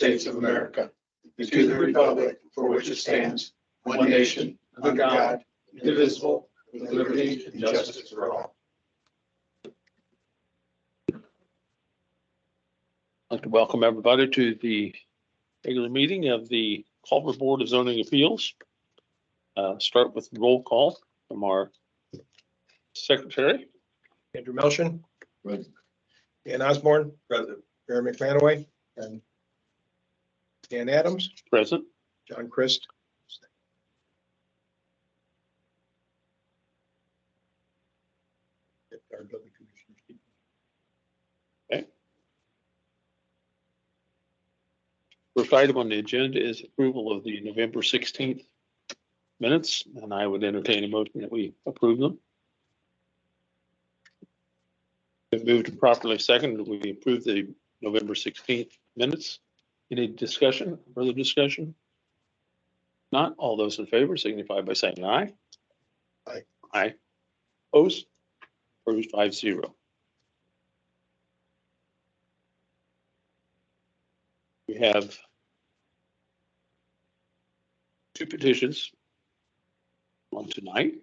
States of America, and to the republic for which it stands, one nation, under God, indivisible, with liberty and justice for all. I'd like to welcome everybody to the regular meeting of the Culver Board of Zoning Appeals. Start with roll call from our secretary. Andrew Melchin. Present. Dan Osborne. Present. Barry McManaway. And Dan Adams. Present. John Christ. Okay. First item on the agenda is approval of the November 16th minutes, and I would entertain a motion that we approve them. Been moved and properly seconded. We approve the November 16th minutes. Any discussion, further discussion? Not all those in favor signify by saying aye. Aye. Aye. Opposed? Approved 5-0. We have two petitions on tonight.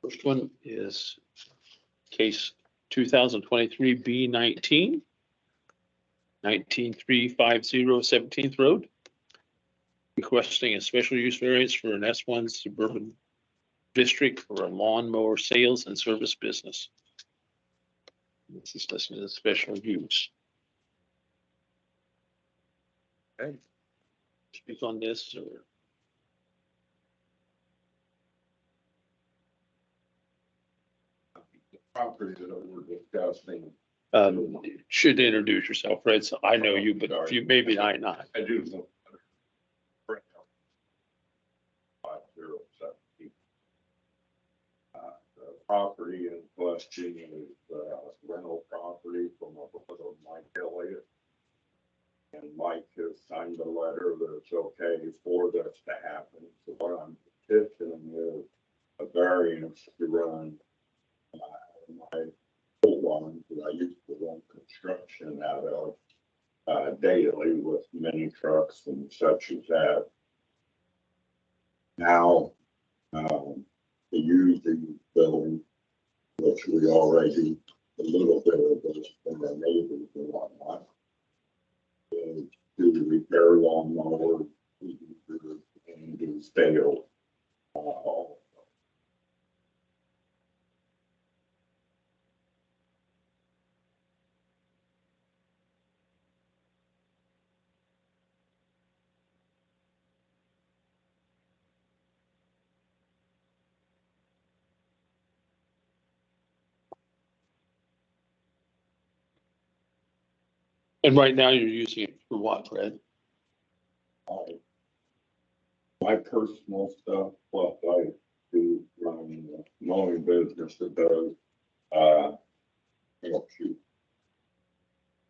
First one is case 2023 B19, 19350 17th Road, requesting a special use variance for an S1 suburban district for a lawnmower sales and service business. This is listed as special use. Okay. Speak on this or? Property that we're discussing. Should introduce yourself, Fred. So I know you, but if you maybe I not. I do know. 5017. The property in question is rental property from a brother of Mike Elliott. And Mike has signed a letter that it's okay for this to happen. So what I'm petitioning is a variance to run my old one that I used to run construction out of daily with mini trucks and such as that. Now, the using building, which we already a little bit of this from our neighbors and whatnot, is to repair lawnmowers and do stale. And right now you're using it for what, Fred? My personal stuff, plus I do run a mowing business that does,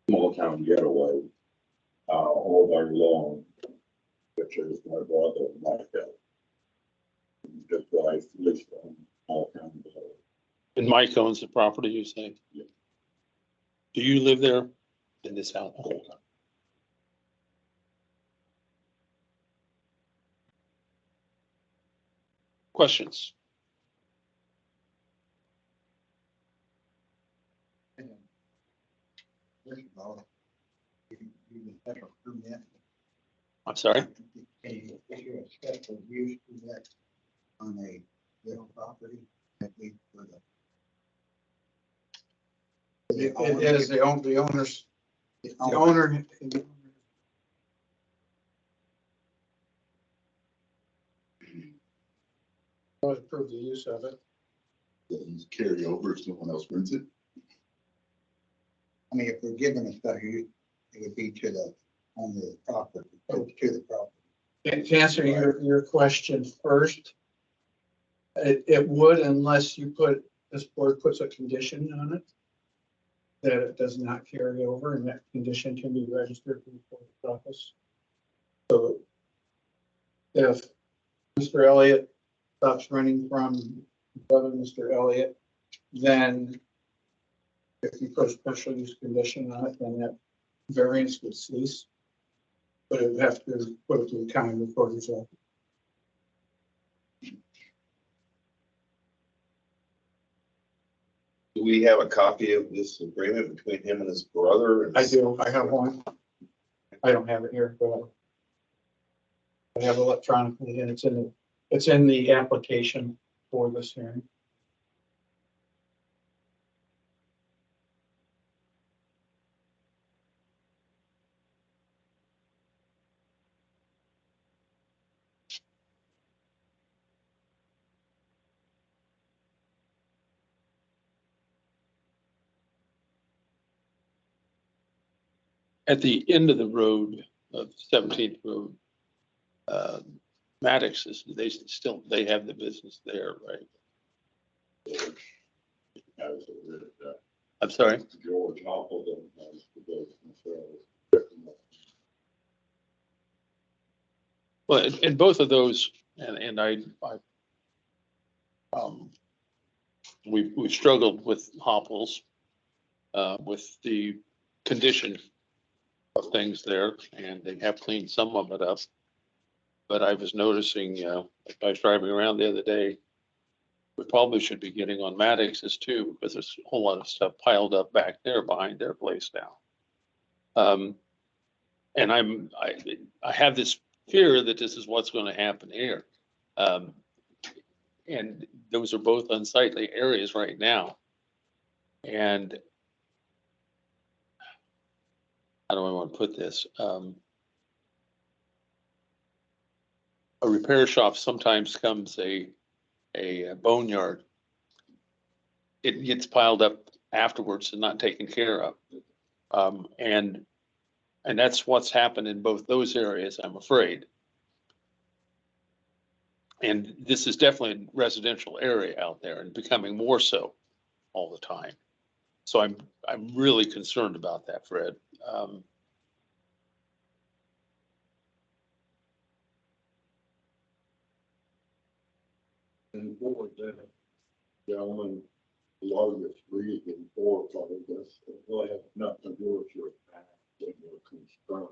small town getaway, all day long, which is my brother, Mike. Just like this all town getaway. And Mike owns the property, you say? Yeah. Do you live there in this house? Questions? First of all, you need a special permit. I'm sorry? Can you issue a special use permit on a real property? That means for the. It is the owners, the owner. Always approve the use of it. Doesn't carry over if someone else rents it. I mean, if we're given a special use, it would be to the owner of the property, to the property. And to answer your question first, it would unless you this board puts a condition on it that it does not carry over, and that condition can be registered with the post office. So if Mr. Elliott stops renting from brother Mr. Elliott, then if you put a special use condition on it, then that variance would cease. But it would have to put it to the county recorder's office. Do we have a copy of this agreement between him and his brother? I do, I have one. I don't have it here, but I have it electronically, and it's in the application for this hearing. At the end of the road, of 17th Road, Maddox is, they have the business there, right? Has it with, I'm sorry? George Appleton has the business there. Well, in both of those, and we've struggled with Hopples, with the condition of things there, and they have cleaned some of it up. But I was noticing, if I was driving around the other day, we probably should be getting on Maddox's too, because there's a whole lot of stuff piled up back there behind their place now. And I have this fear that this is what's going to happen here. And those are both unsightly areas right now. And how do I want to put this? A repair shop sometimes comes a boneyard. It gets piled up afterwards and not taken care of. And that's what's happened in both those areas, I'm afraid. And this is definitely a residential area out there and becoming more so all the time. So I'm really concerned about that, Fred. And for that, gentlemen, the largest reason for all of this, it really has nothing to do with your past and your concern.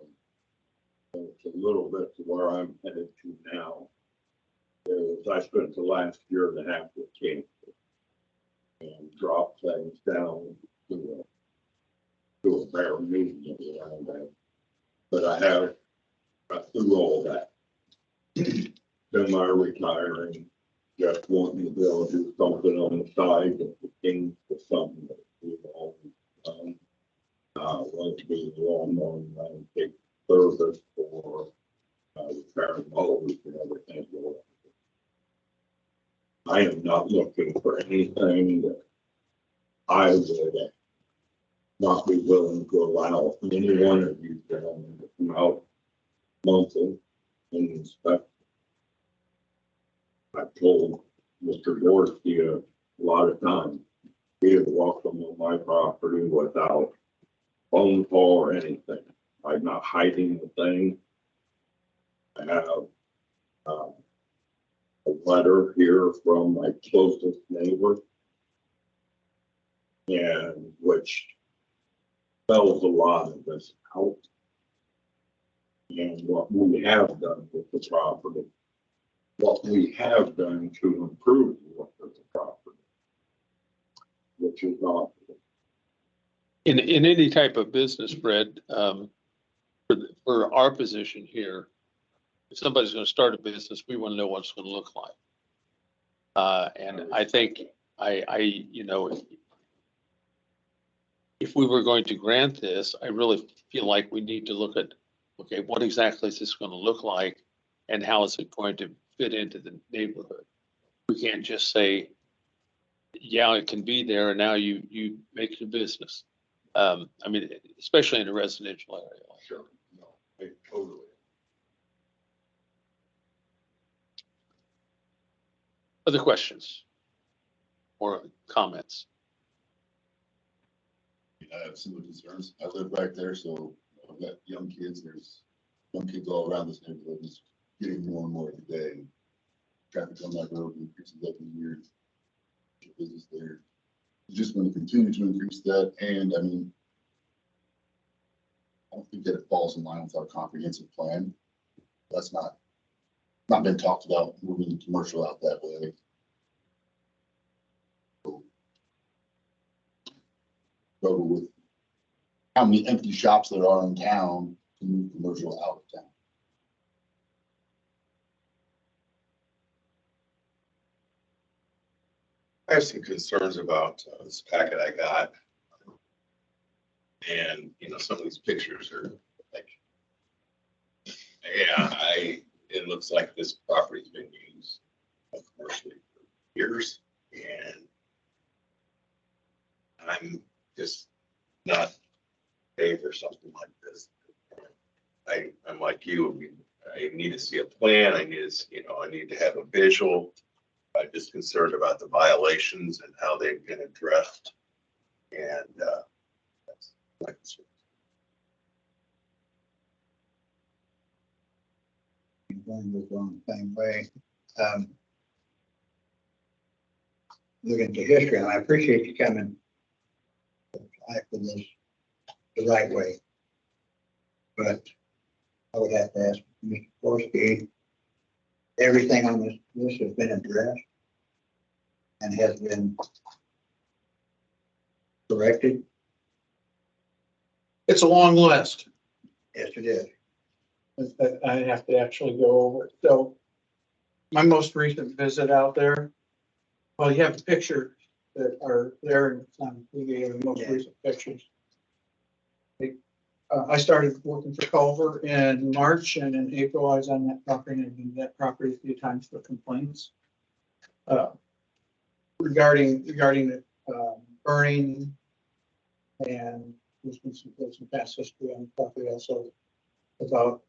And it's a little bit to where I'm headed to now. Is I spent the last year and a half with cancer and dropped things down to a bare medium around that. But I have got through all that. Semi-retiring, just wanting to be able to do something on the side of the things for something that we've always done. Want to be lawnmower and landscape service for repairing mowers and everything. I am not looking for anything that I would not be willing to allow any one of you gentlemen to come out monthly and inspect. I've told Mr. Dorsey a lot of times, he is welcome on my property without phone call or anything. I'm not hiding the thing. I have a letter here from my closest neighbor, and which spells a lot of this out. And what we have done with the property, what we have done to improve the look of the property, which is not. In any type of business, Fred, for our position here, if somebody's going to start a business, we want to know what it's going to look like. And I think if we were going to grant this, I really feel like we need to look at, okay, what exactly is this going to look like, and how is it going to fit into the neighborhood? We can't just say, yeah, it can be there, and now you make your business. I mean, especially in a residential area. Sure, no, totally. Other questions or comments? I have similar concerns. I live right there, so I've got young kids. There's young kids all around this neighborhood. It's getting more and more every day. Traffic on that road increases every year. Business there. It's just going to continue to increase that. And I mean, I don't think that it falls in line with our comprehensive plan. That's not been talked about moving commercial out that way. Struggle with how many empty shops there are in town to move commercial out of town. I have some concerns about this packet I got. And, some of these pictures are like, it looks like this property's been used commercially for years, and I'm just not paying for something like this. I'm like you, I need to see a plan, I need to have a visual. I'm just concerned about the violations and how they've been addressed. And that's my concern. Going was on the same way. Looking to history, and I appreciate you coming back with this the right way. But I would have to ask Mr. Forsky, everything on this list has been addressed and has been corrected. It's a long list. Yes, it is. That I have to actually go over. So my most recent visit out there, well, you have the pictures that are there and we gave the most recent pictures. I started working for Culver in March, and in April I was on that property, and I've been to that property a few times for complaints. Regarding the burning, and there's been some past history on the property also about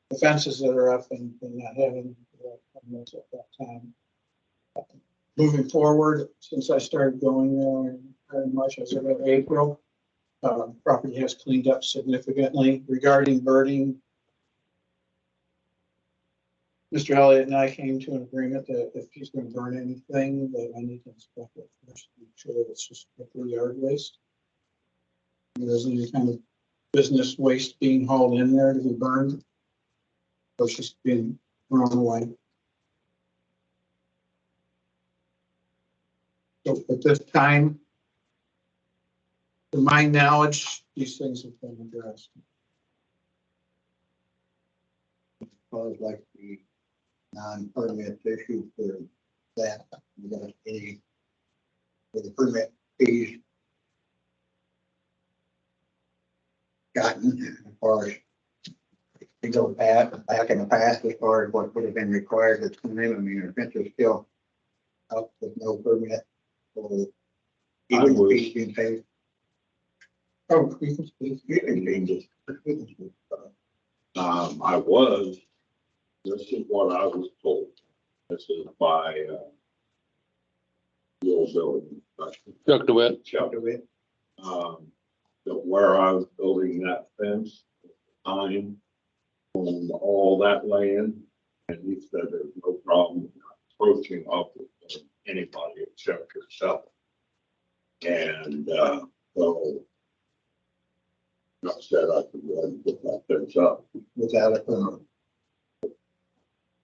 the fences that are up and not having permits at that time. Moving forward, since I started going there very much as of April, property has cleaned up significantly. Regarding burning, Mr. Elliott and I came to an agreement that if he's going to burn anything, that I need to inspect it first to make sure that it's just strictly yard waste. There isn't any kind of business waste being hauled in there to be burned. So it's just being thrown away. So at this time, to my knowledge, these things have been addressed. As far as like the non-permit issue for that, you got any with the permit fees gotten as far as to go back in the past as far as what would have been required at the time? I mean, if it's still up with no permit or even the fees being paid. Oh, you can speak. You can change it. This is what I was told. This is by, the old building inspector. Chuck DeWitt. Chuck. That where I was building that fence, time on all that land, and he said there's no problem approaching up with anybody except yourself. And, so I said I could go ahead and put that fence up. Without a permit.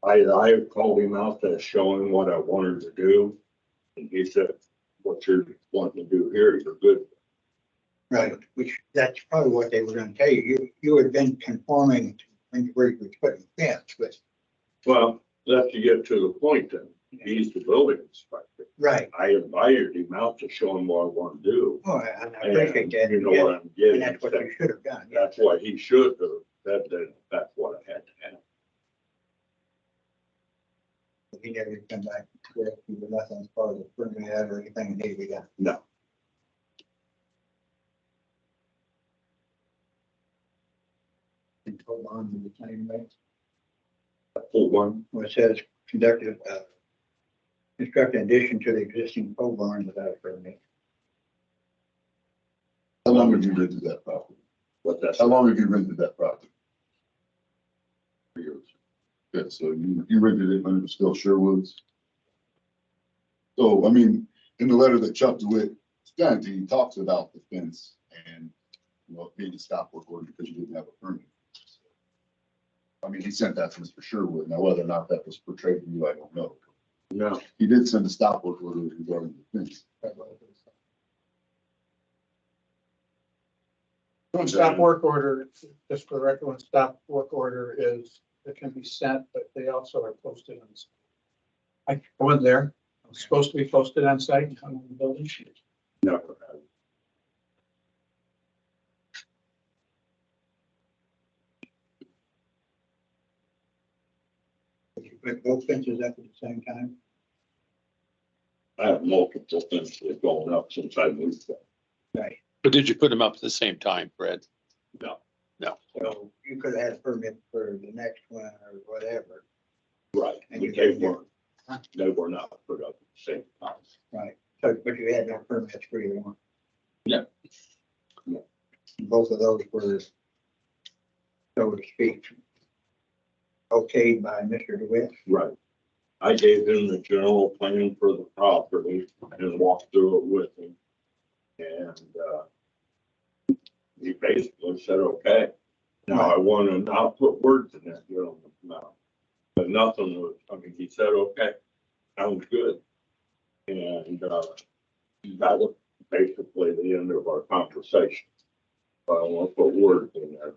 I called him out to show him what I wanted to do. And he said, what you're wanting to do here, you're good. Right, which that's probably what they were gonna tell you. You had been conforming to where you were putting fence, but. Well, that's to get to the point then. He's the building inspector. Right. I invited him out to show him what I want to do. Oh, I appreciate that. You know what I'm getting. And that's what you should have done. That's what he should have. That's what I had to have. He never come back with nothing as far as the permit or anything that needed to be done. No. And hold on to the same way. Full one. Well, it says conducted, construct an addition to the existing pole barn without a permit. How long have you rented that property? What that's. How long have you rented that property? Years. Yeah, so you rented it when it was still Sherwood's. So, I mean, in the letter that Chuck DeWitt sent, he talks about the fence and well, paid the stop work order because you didn't have a permit. I mean, he sent that to Mr. Sherwood. Now, whether or not that was portrayed to you, I don't know. No, He did send a stop work order regarding the fence. When stop work order, just for the record, when stop work order is, it can be sent, but they also are posted on. I wasn't there. It's supposed to be posted on site and hung on the building. never had. Did you put both fences up at the same time? I have multiple fences going up since I moved there. Right. But did you put them up at the same time, Fred? No. So you could have had a permit for the next one or whatever. Right, And but you they did, weren't, they were not put up at the same time. Right. So, but you had no permits for either one. Yeah. Both of those were, so to speak, okayed by Mr. DeWitt. Right. I gave him the general plan for the property and walked through it with him. And, he basically said, okay. Now I want to not put words in that gentleman's mouth. But nothing was, I mean, he said, okay, sounds good. And, that was basically the end of our conversation. I don't want to put words in there.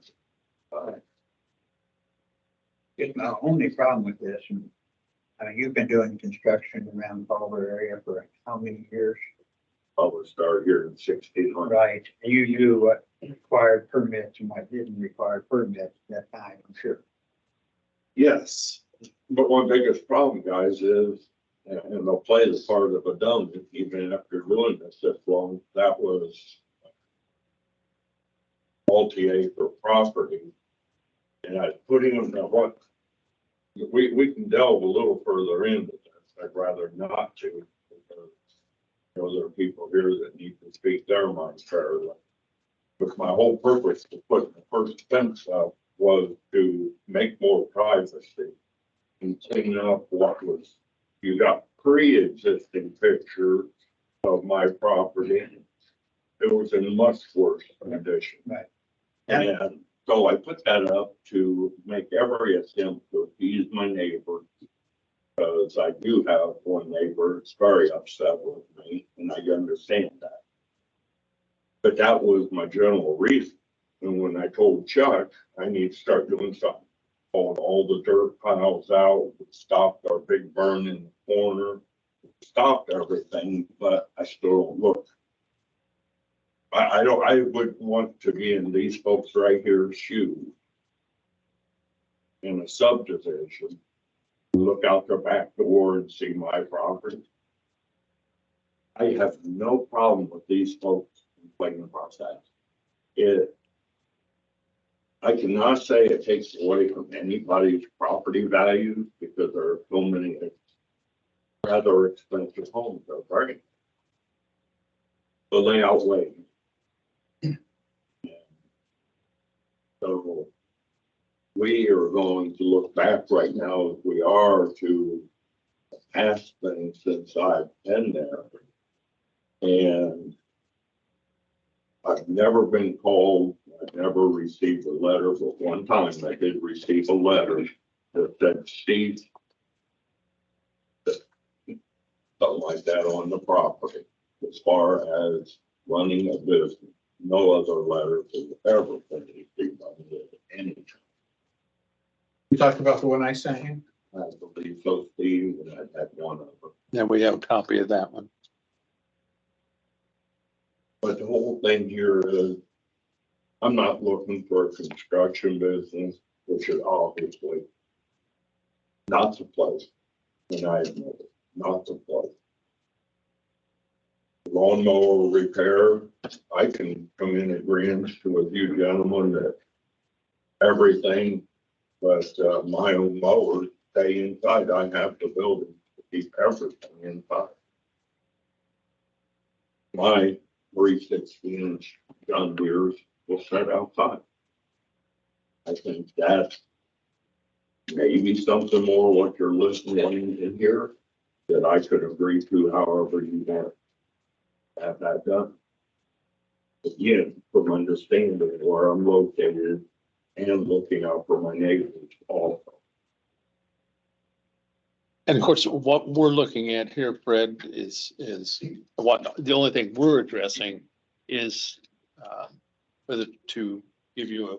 It's my only problem with this, and I mean, you've been doing construction around the Culver area for how many years? I was started here in 1600. Right. And you knew what required permits and what didn't require permits at that time, I'm sure. Yes, but my biggest problem, guys, is, and they'll play the part of a dummy, even after doing this long, that was multi-acre property. And I put in, now what, we can delve a little further into this. I'd rather not to, because you know, there are people here that need to speak their minds fairly. But my whole purpose to put the first fence up was to make more privacy and clean up what was, you got pre-existing pictures of my property. It was in much worse condition. Right. And so I put that up to make every attempt to appease my neighbor. Because I do have one neighbor that's very upset with me, and I understand that. But that was my general reason. And when I told Chuck, I need to start doing something, pulling all the dirt piles out, stopped our big burn in the corner, stopped everything, but I still don't look. I wouldn't want to be in these folks right here's shoes in a subdivision, look out their back door and see my property. I have no problem with these folks complaining about that. I cannot say it takes away from anybody's property value because there are so many rather expensive homes out there. But they outweigh. So we are going to look back right now as we are to past things since I've been there. And I've never been called, I've never received a letter, but one time I did receive a letter that said, Steve, something like that on the property, as far as running a business. No other letters have ever been received on it at any time. You talked about the one I sent you? I believe so, Steve, and I had one of them. Yeah, we have a copy of that one. But the whole thing here is, I'm not looking for a construction business, which is obviously not the place. And I admit it, not the place. Lawnmower repair, I can come in agreement with you gentlemen that everything, but my own mowers stay inside. I have the building to keep everything inside. My 3/16-inch John Deere's will set outside. I think that's maybe something more what you're listening in here that I could agree to however you want to have that done. again, from understanding where I'm located and looking out for my neighbors also. And of course, what we're looking at here, Fred, is what, the only thing we're addressing is whether to give you a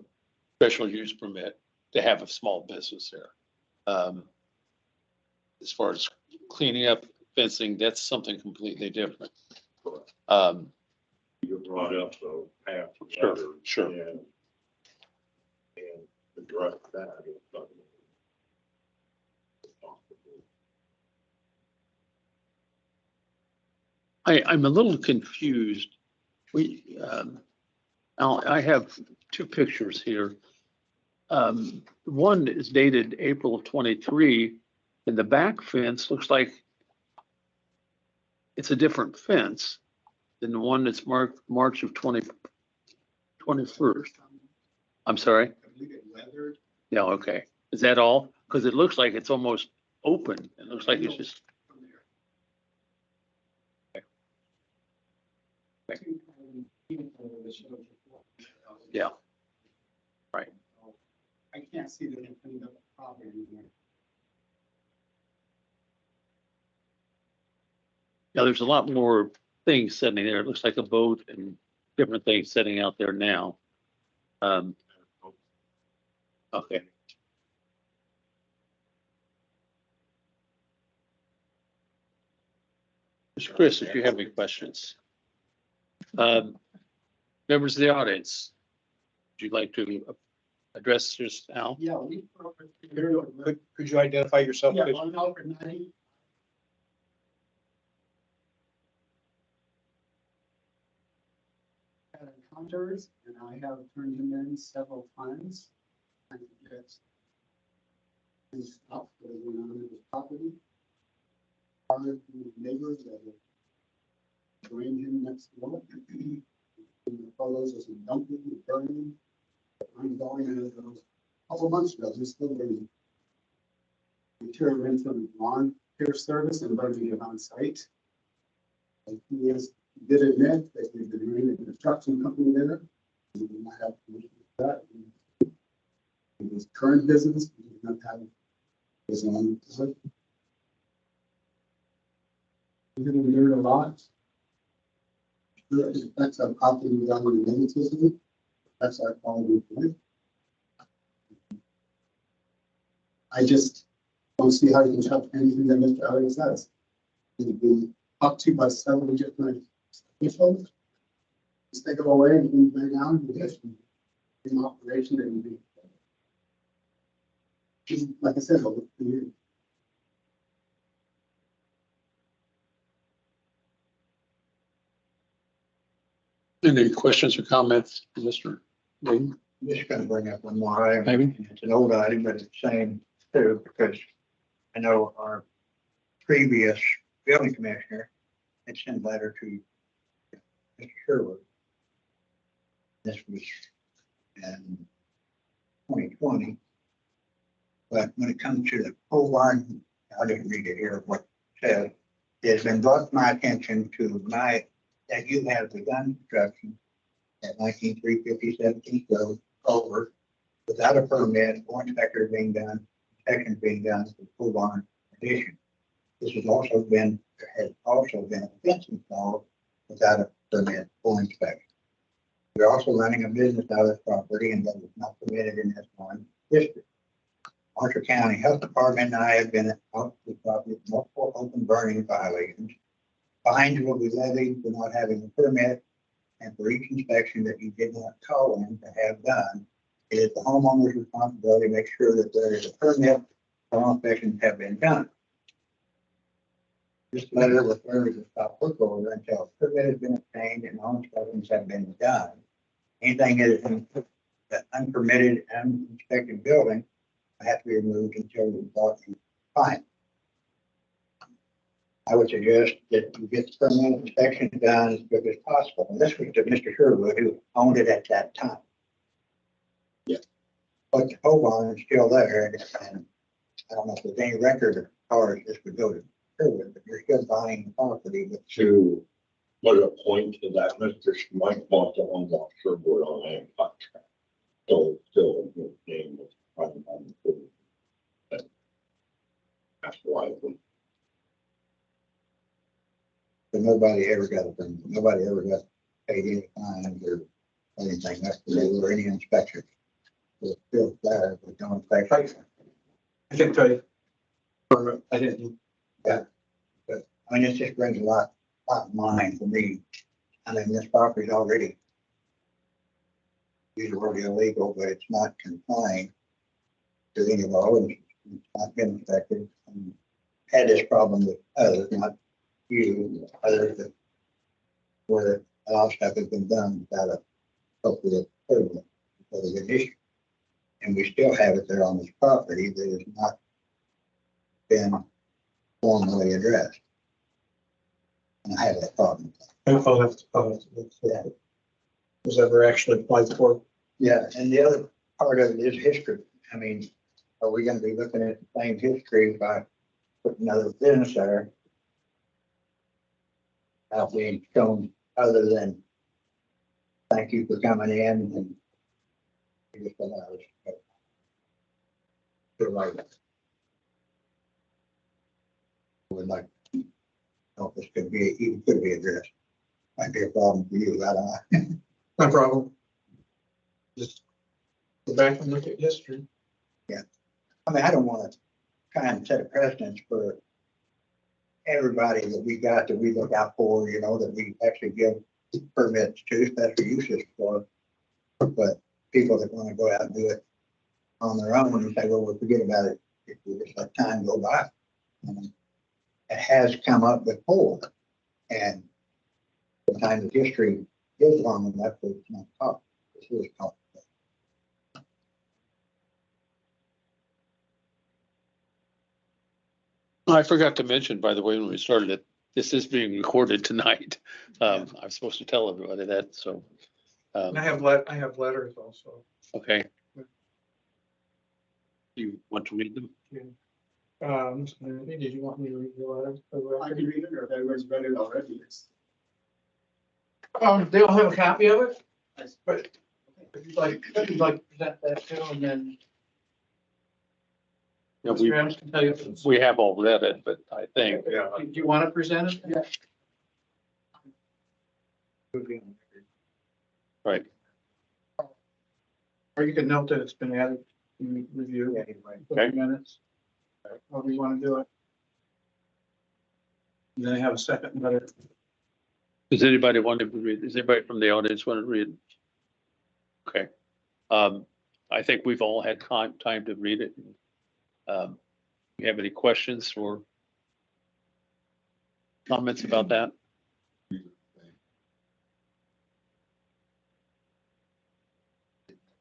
special use permit to have a small business there. As far as cleaning up, fencing, that's something completely different. You brought up the path. Sure, sure. And address that. If something is possible. I'm a little confused. I have two pictures here. One is dated April of 23, and the back fence looks like it's a different fence than the one that's marked March of 21st. I'm sorry? Yeah, okay. Is that all? Because it looks like it's almost open. It looks like it's just. Yeah. Right. I can't see that they cleaned up the property anymore. Yeah, there's a lot more things sitting there. It looks like a boat and different things sitting out there now. Okay. Mr. Chris, if you have any questions. Members of the audience, would you like to address this now? Yeah. Could you identify yourself? Yeah, please? on Alfred 90. Had encounters, and I have turned him in several times. And get his stuff that is going on in his property. Our neighbors that have joined him next door. In the photos of some dumping and burning. I'm going in those a couple months ago, he's still burning. Material into the lawn care service and burning it on site. And he did admit that he's been running a construction company there. He did not have permission for that. In his current business, he did not have his own. He didn't learn a lot. That's our property without any negativity. That's our quality of life. I just don't see how you can trust anything that Mr. Elliott says. He's been up to by several different officials. Just take it away and things lay down and just in operation and be. Like I said, over 2 years. Any questions or comments, Mr. Lee? I'm just gonna bring up one more item. Maybe. It's an old item, but it's the same too, because I know our previous building commissioner had sent a letter to Mr. Sherwood. This was in 2020. But when it comes to the pole barn, I didn't read it here, what it says. It has been brought to my attention that you have begun construction at 19350 17th Road over without a permit or inspections being done for the pole barn addition. This has also been a fence installed without a permit or inspection. We're also running a business out of this property and that is not permitted in this one district. Marshall County Health Department and I have been out to the property with multiple open burning violations. Fines will be levied for not having a permit and for each inspection that you did not call in to have done. It is the homeowner's responsibility to make sure that there is a permit, all inspections have been done. This letter refers to stop work order until a permit has been obtained and all inspections have been done. Anything that is in the unpermitted and uninspected building have to be removed until the result is fine. I would suggest that you get the permit inspection done as quick as possible. And this was to Mr. Sherwood, who owned it at that time. Yeah. But the pole barn is still there, and I don't know if there's any record as far as this would go to Sherwood, but you're still buying the property with To But a point to that, Mr. Mike bought the ones off Sherwood on a contract. So still in his name was running on the food. That's why. But nobody ever got a permit. Nobody ever got paid any fines or anything. That's the deal, or any inspection. It's still there, but don't affect. I can tell you. I didn't. I mean, it just brings a lot of mind for me. I mean, this property is already use the word illegal, but it's not confined to any of our ordinances. It's not been inspected. Had this problem with others, not you, others that where a lot of stuff has been done without a appropriate permit for the good issue. And we still have it there on this property that has not been formally addressed. And I have that problem. I'll have to look for that. Was ever actually applied for. Yeah, and the other part of it is history. I mean, are we gonna be looking at the same history by putting another business there? Without being shown other than, thank you for coming in and. You just allow us to go. Feel like. Would like, hope this could be, even could be addressed. Might be a problem for you, I don't know. No problem. Just go back and look at history. I mean, I don't want to try and set a precedence for everybody that we got that we look out for, you know, that we actually give permits to, special uses for. But people that want to go out and do it on their own and say, well, we'll forget about it if we just let time go by. It has come up before, and sometimes the history is long enough that it's not taught. This is taught. I forgot to mention, by the way, when we started it, this is being recorded tonight. I'm supposed to tell everybody that, so. And I have letters also. Okay. You want to read them? Did you want me to read the letters? I can read it, or if everyone's read it already. They all have a copy of it, It's- but if you'd like to present that too, and then. Yeah, Mr. Adams can tell you. we have all read it, but I think, Yeah. Do you want to present it? Yeah. right. Or you can note that it's been added in review. Okay. Minutes. However you want to do it. And then I have a second letter. Does anybody want to read? Does anybody from the audience want to read? Okay. I think we've all had time to read it. You have any questions or comments about that?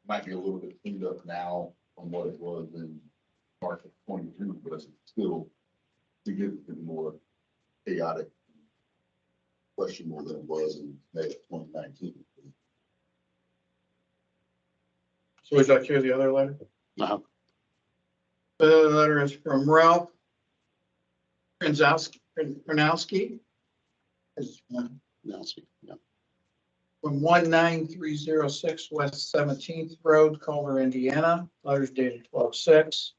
Might be a little bit cleaned up now from what it was in March of 22, but it's still significantly more chaotic, questionable than it was in May of 2019. So would you like to hear the other letter? Uh-huh. The other letter is from Ralph Pronowski. No, see, no. From 19306 West 17th Road, Culver, Indiana. Letters dated 12/6.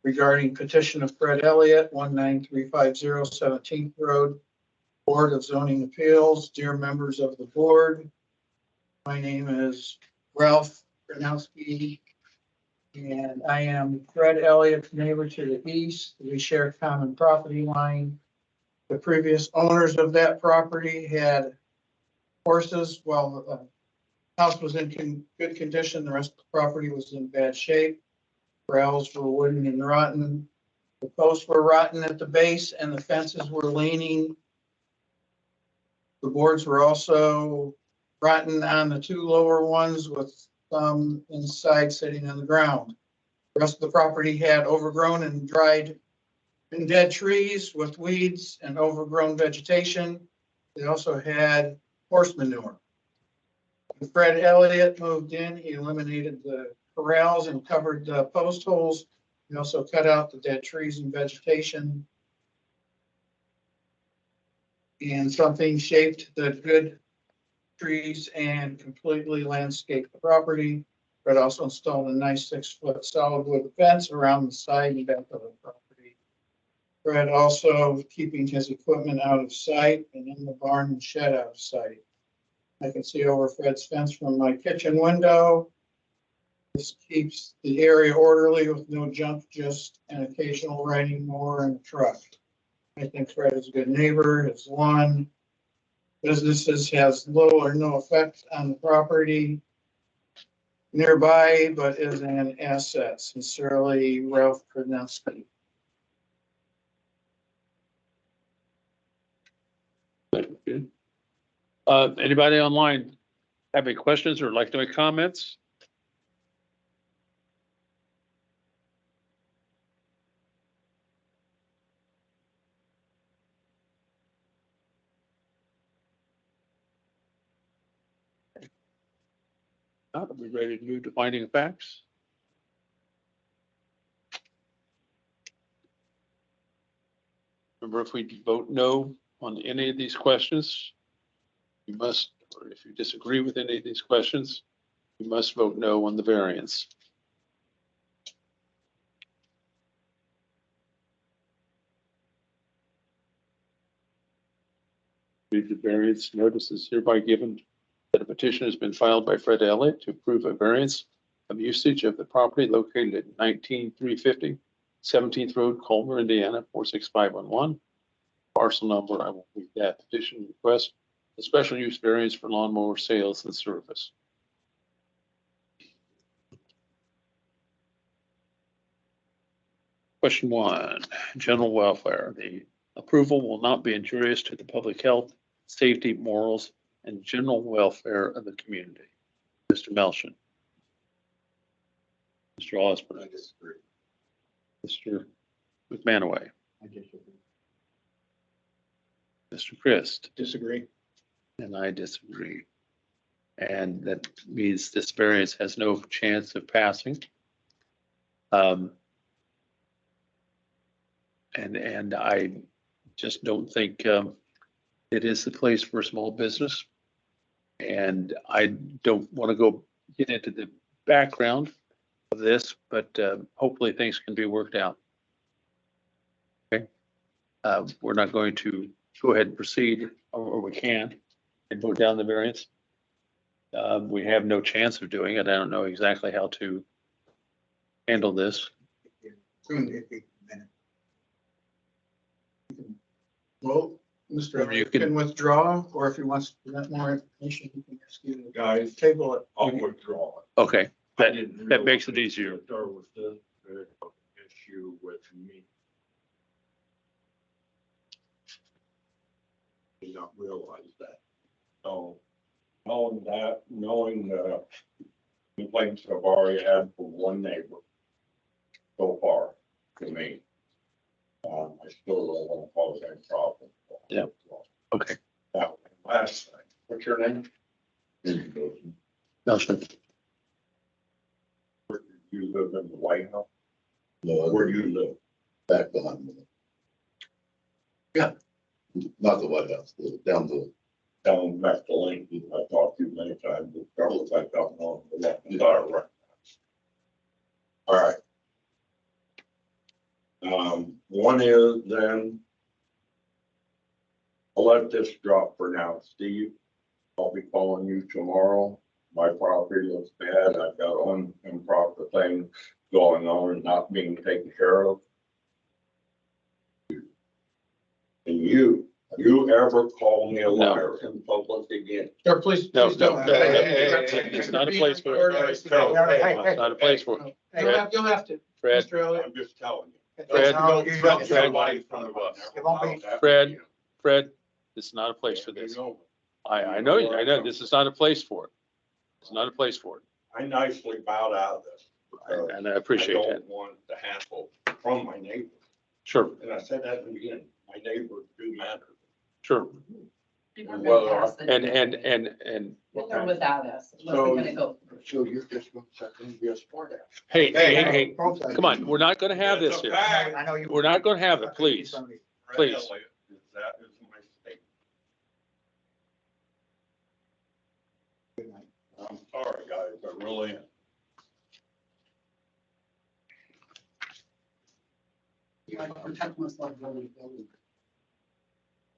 Regarding petition of Fred Elliott, 19350 17th Road, Board of Zoning Appeals. Dear members of the board, my name is Ralph Pronowski, and I am Fred Elliott's neighbor to the east. We share common property line. The previous owners of that property had horses while the house was in good condition. The rest of the property was in bad shape. Rails were wooden and rotten. The posts were rotten at the base and the fences were leaning. The boards were also rotten on the two lower ones with some inside sitting on the ground. The rest of the property had overgrown and dried and dead trees with weeds and overgrown vegetation. They also had horse manure. When Fred Elliott moved in, he eliminated the corrals and covered the post holes. He also cut out the dead trees and vegetation. and something shaped the good trees and completely landscaped the property. Fred also installed a nice 6-foot solid wood fence around the side and back of the property. Fred also keeping his equipment out of sight and in the barn and shed out of sight. I can see over Fred's fence from my kitchen window. This keeps the area orderly with no junk, just an occasional riding mower and truck. I think Fred is a good neighbor. His lawn businesses has little or no effect on the property nearby, but is an asset. Sincerely, Ralph Kudnowski. Okay. Anybody online have any questions or like to make comments? Are we ready to move to finding of facts? Remember, if we vote no on any of these questions, you must, or if you disagree with any of these questions, you must vote no on the variance. Read the variance notice is hereby given that a petition has been filed by Fred Elliott to approve a variance of usage of the property located at 19350 17th Road, Culver, Indiana, 46511. Parcel number, I will read that petition request, a special use variance for lawnmower sales and service. Question 1, general welfare. The approval will not be injurious to the public health, safety, morals, and general welfare of the community. Mr. Melchin. Mr. Osborne. I disagree. Mr. McManaway. I disagree. Mr. Christ. Disagree. And I disagree. And that means this variance has no chance of passing. And I just don't think it is the place for a small business. And I don't want to go get into the background of this, but hopefully things can be worked out. Okay. We're not going to go ahead and proceed, or we can, and vote down the variance. We have no chance of doing it. I don't know exactly how to handle this. Soon it'd be a minute. Well, Mr. Or you Elliott can- can withdraw, or if he wants to present more information, he can ask you to Guys, table it. I'll withdraw it. Okay, I that, didn't that makes it realize easier. that there was this big of an issue with me. Did not realize that. So, knowing that, knowing the complaints I've already had from one neighbor so far to me, I still don't want to cause any problem. Yeah. Okay, Now, last thing, what's your name? Melchin. Where do you live in the White House? No, Where do you live? back behind me. Yeah. Not the White House, down the, Down back to Lincoln, I talked to you many times, but Carlos, I don't know, the left side right. All right. One is then, I'll let this drop for now, Steve. I'll be calling you tomorrow. My property looks bad. I've got improper things going on and not being taken care of. And you ever call me a liar in public again? Or please, No, please no, don't. no, it's not a place for it. It's It's not a place for it. You'll have to, Fred, Mr. Elliott. I'm just telling you. Fred, No, you don't. Somebody in front of us. It won't be. Fred. Fred, this is not a place for this. I know, this is not a place for it. It's not a place for it. I nicely bowed out of this. because And I appreciate I that. don't want the hassle from my neighbors. Sure, And I said that in the beginning, my neighbors do matter. sure. We're Well, gonna pass it. And With or without us, what So- we're gonna go. So you're just going to be a sport ass. hey, come on, we're not gonna have this It's a here. fact. I know you. We're not gonna have it, please. Please. That is my statement. I'm sorry, guys, I really am. Protect myself very building.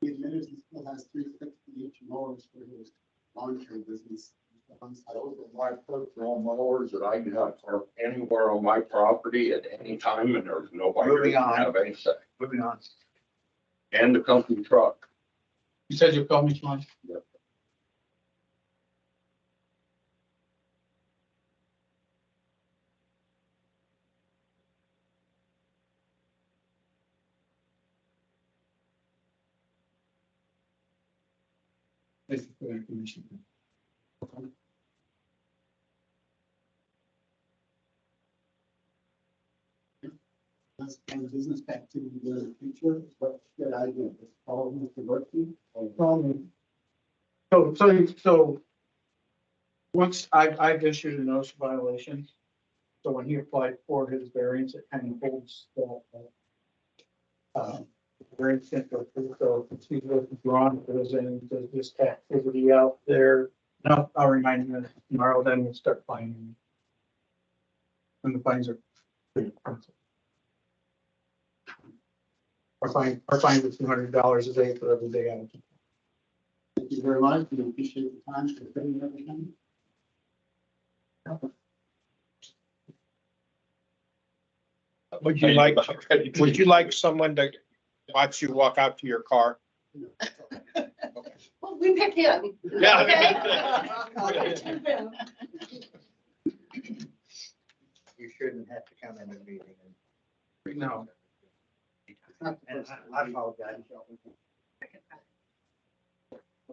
He admitted he still has 360 mowers for his lawn care business. Those are my personal mowers that I can have parked anywhere on my property at any time, and there's nobody Moving to on. have any say. Moving on. And the company truck. You said you'll call me tomorrow? Yep. Thank you for that information. That's kind of business activity in the future, but good idea. Follow Mr. Berkey. So once I've issued a notice of violation. So when he applied for his variance, it kind of holds that. Variance can't go through, so if he's withdrawn, if there's any, there's this activity out there. No, I'll remind him tomorrow, then we'll start finding. And the fines are. Our fine is $200 a day for every day out. Thank you very much. We appreciate the time for spending everything. Would you like someone to watch you walk out to your car? Well, we pick him. Yeah. Okay. You shouldn't have to come in the meeting. No. And I apologize. Well,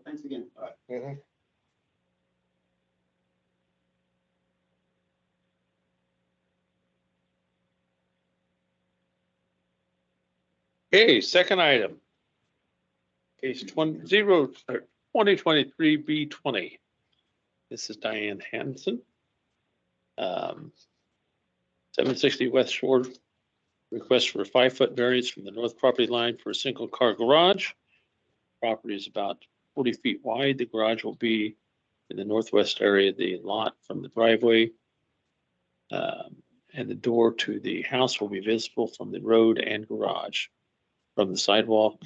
thanks again. Okay, second item. Case 2023 B20. This is Diane Hanson. 760 West Shore, request for a 5-foot variance from the north property line for a single car garage. Property is about 40 feet wide. The garage will be in the northwest area of the lot from the driveway. And the door to the house will be visible from the road and garage. From the sidewalk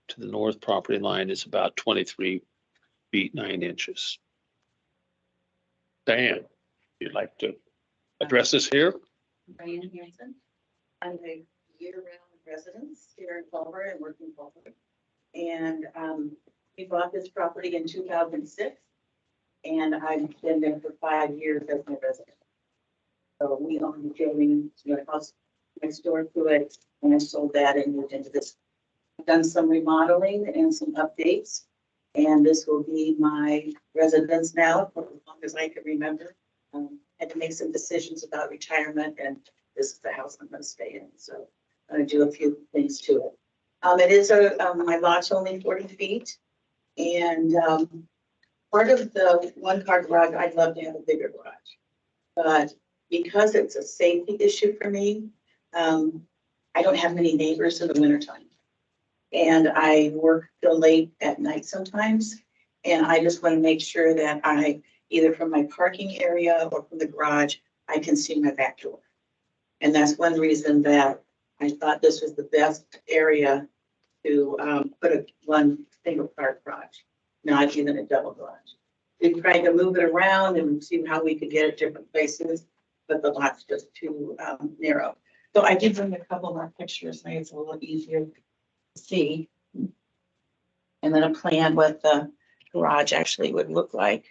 to the north property line is about 23 feet 9 inches. Diane, you'd like to address this here? Diane Hanson. I'm a year-round resident here in Culver and work in Culver. And we bought this property in 2006, and I've been there for 5 years as my resident. So we own the building, the house next door to it, and I sold that and moved into this. I've done some remodeling and some updates, and this will be my residence now for as long as I can remember. Had to make some decisions about retirement, and this is the house I'm going to stay in. So I'm going to do a few things to it. It is my lot's only 40 feet, and part of the one-car garage, I'd love to have a bigger garage, but because it's a safety issue for me, I don't have many neighbors in the wintertime. And I work till late at night sometimes. And I just want to make sure that I, either from my parking area or from the garage, I can see my back door. And that's one reason that I thought this was the best area to put a one single car garage, not even a double garage. We tried to move it around and see how we could get it different places, but the lot's just too narrow. So I did bring a couple more pictures, maybe it's a little easier to see. And then a plan what the garage actually would look like.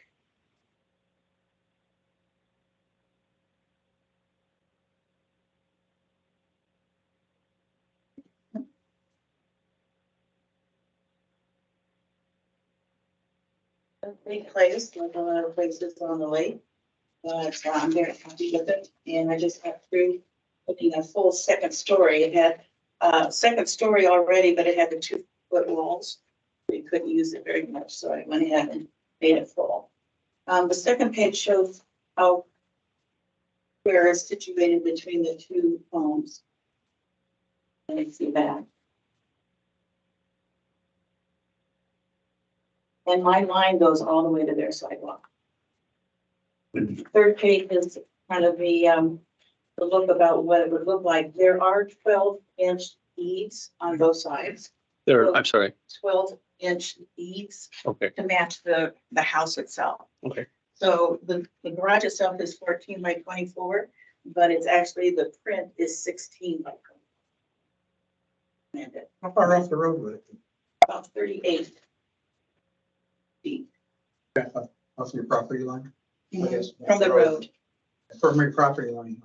A big place, like a lot of places on the lake, but I'm very happy with it. And I just got through putting a full second story. It had second story already, but it had the 2-foot walls. We couldn't use it very much, so I went ahead and made it full. The second page shows how where it's situated between the two homes. And you see that. And my line goes all the way to their sidewalk. third page is kind of the look about what it would look like. There are 12-inch eaves on both sides, There, I'm sorry. 12-inch eaves Okay, to match the house itself. okay. So the garage itself is 14 by 24, but it's actually, the print is 16 by 24. How far off the road would it be? About 38 feet Off your property line? Yes. from the road. From your property line.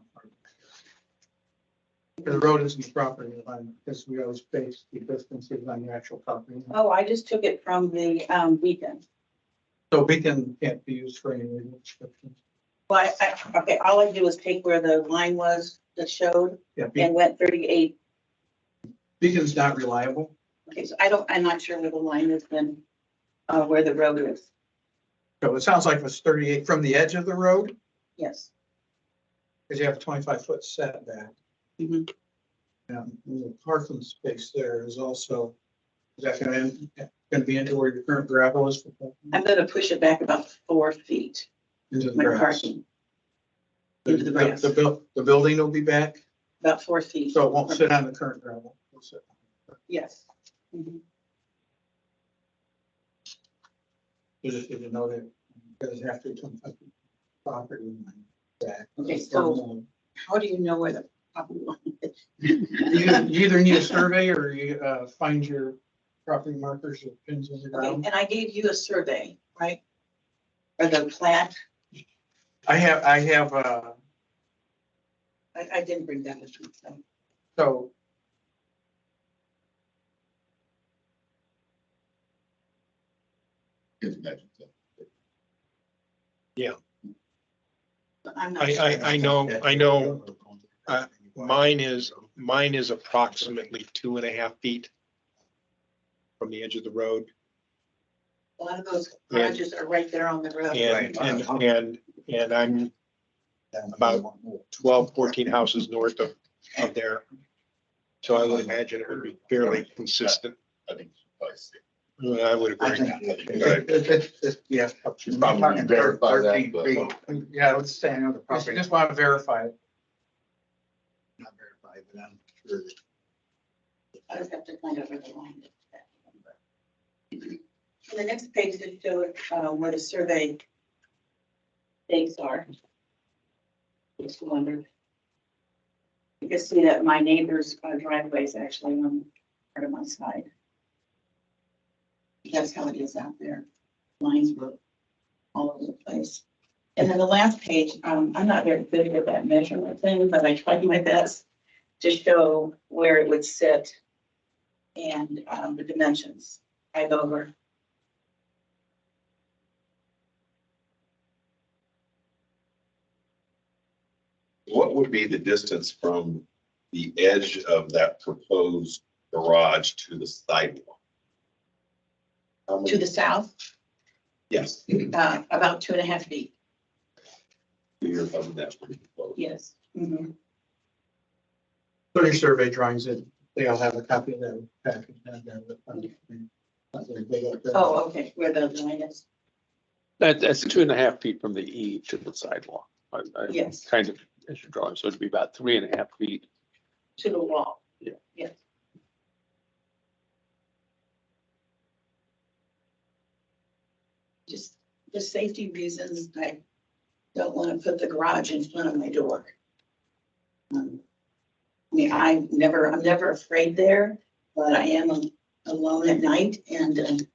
The road isn't the property line, because we always base the distances on the actual property. line. Oh, I just took it from the beacon. So beacon can't be used for any legal descriptions. Well, okay, all I did was take where the line was that showed Yeah, and went 38. beacon's not reliable. Okay, so I'm not sure where the line is then, where the road is. So it sounds like it's 38 from the edge of the road, Yes. because you have a 25-foot setback. Mhm. And the parking space there is also, is that going to be into where your current gravel is? For parking? I'm gonna push it back about 4 feet, Into the my grass. parking, into the grass. The building will be back, about 4 feet. so it won't sit on the current gravel. It'll sit- Yes. Mhm. You just need to know that, because you have to 25 feet property line back. Okay, so- How do you know where the property line is? You either need a survey or you find your property markers or pins in the Okay, ground. and I gave you a survey, right? Or the plat, I have, I didn't bring that with me, so. so. Can't imagine that. I'm not. I know, mine is approximately 2.5 feet from the edge of the road. A lot of those garages are right there on the road. And I'm about 12, 14 houses north of there. So I would imagine it would be fairly consistent. I think it's probably safe. I would I agree. think, Yeah. Should probably verify that, 13 but- feet. Yeah, let's say, I know the property, just want to verify it. Not verified, but I'm sure that I just have to find out where the line is. And the next page is show where the survey stakes are. Just wondered. You can see that my neighbor's driveway is actually on part of my side. That's how it is out there. Lines were all over the place. And then the last page, I'm not very good with that measurement thing, but I tried my best to show where it would sit and the dimensions. I go over. What would be the distance from the edge of that proposed garage to the sidewalk? How To many- the south, Yes, about 2.5 feet. you're above that's pretty close. Yes. Mhm. Put your survey drawings in, they all have a copy of that package down there. Not very big up there. Oh, okay, where the line is. That's 2.5 feet from the eave to the sidewalk. Yes. Kind of, as you're drawing, so it'd be about 3.5 feet. To the wall. Yeah. Yes. Just for safety reasons, I don't want to put the garage in front of my door. I mean, I'm never afraid there, but I am alone at night and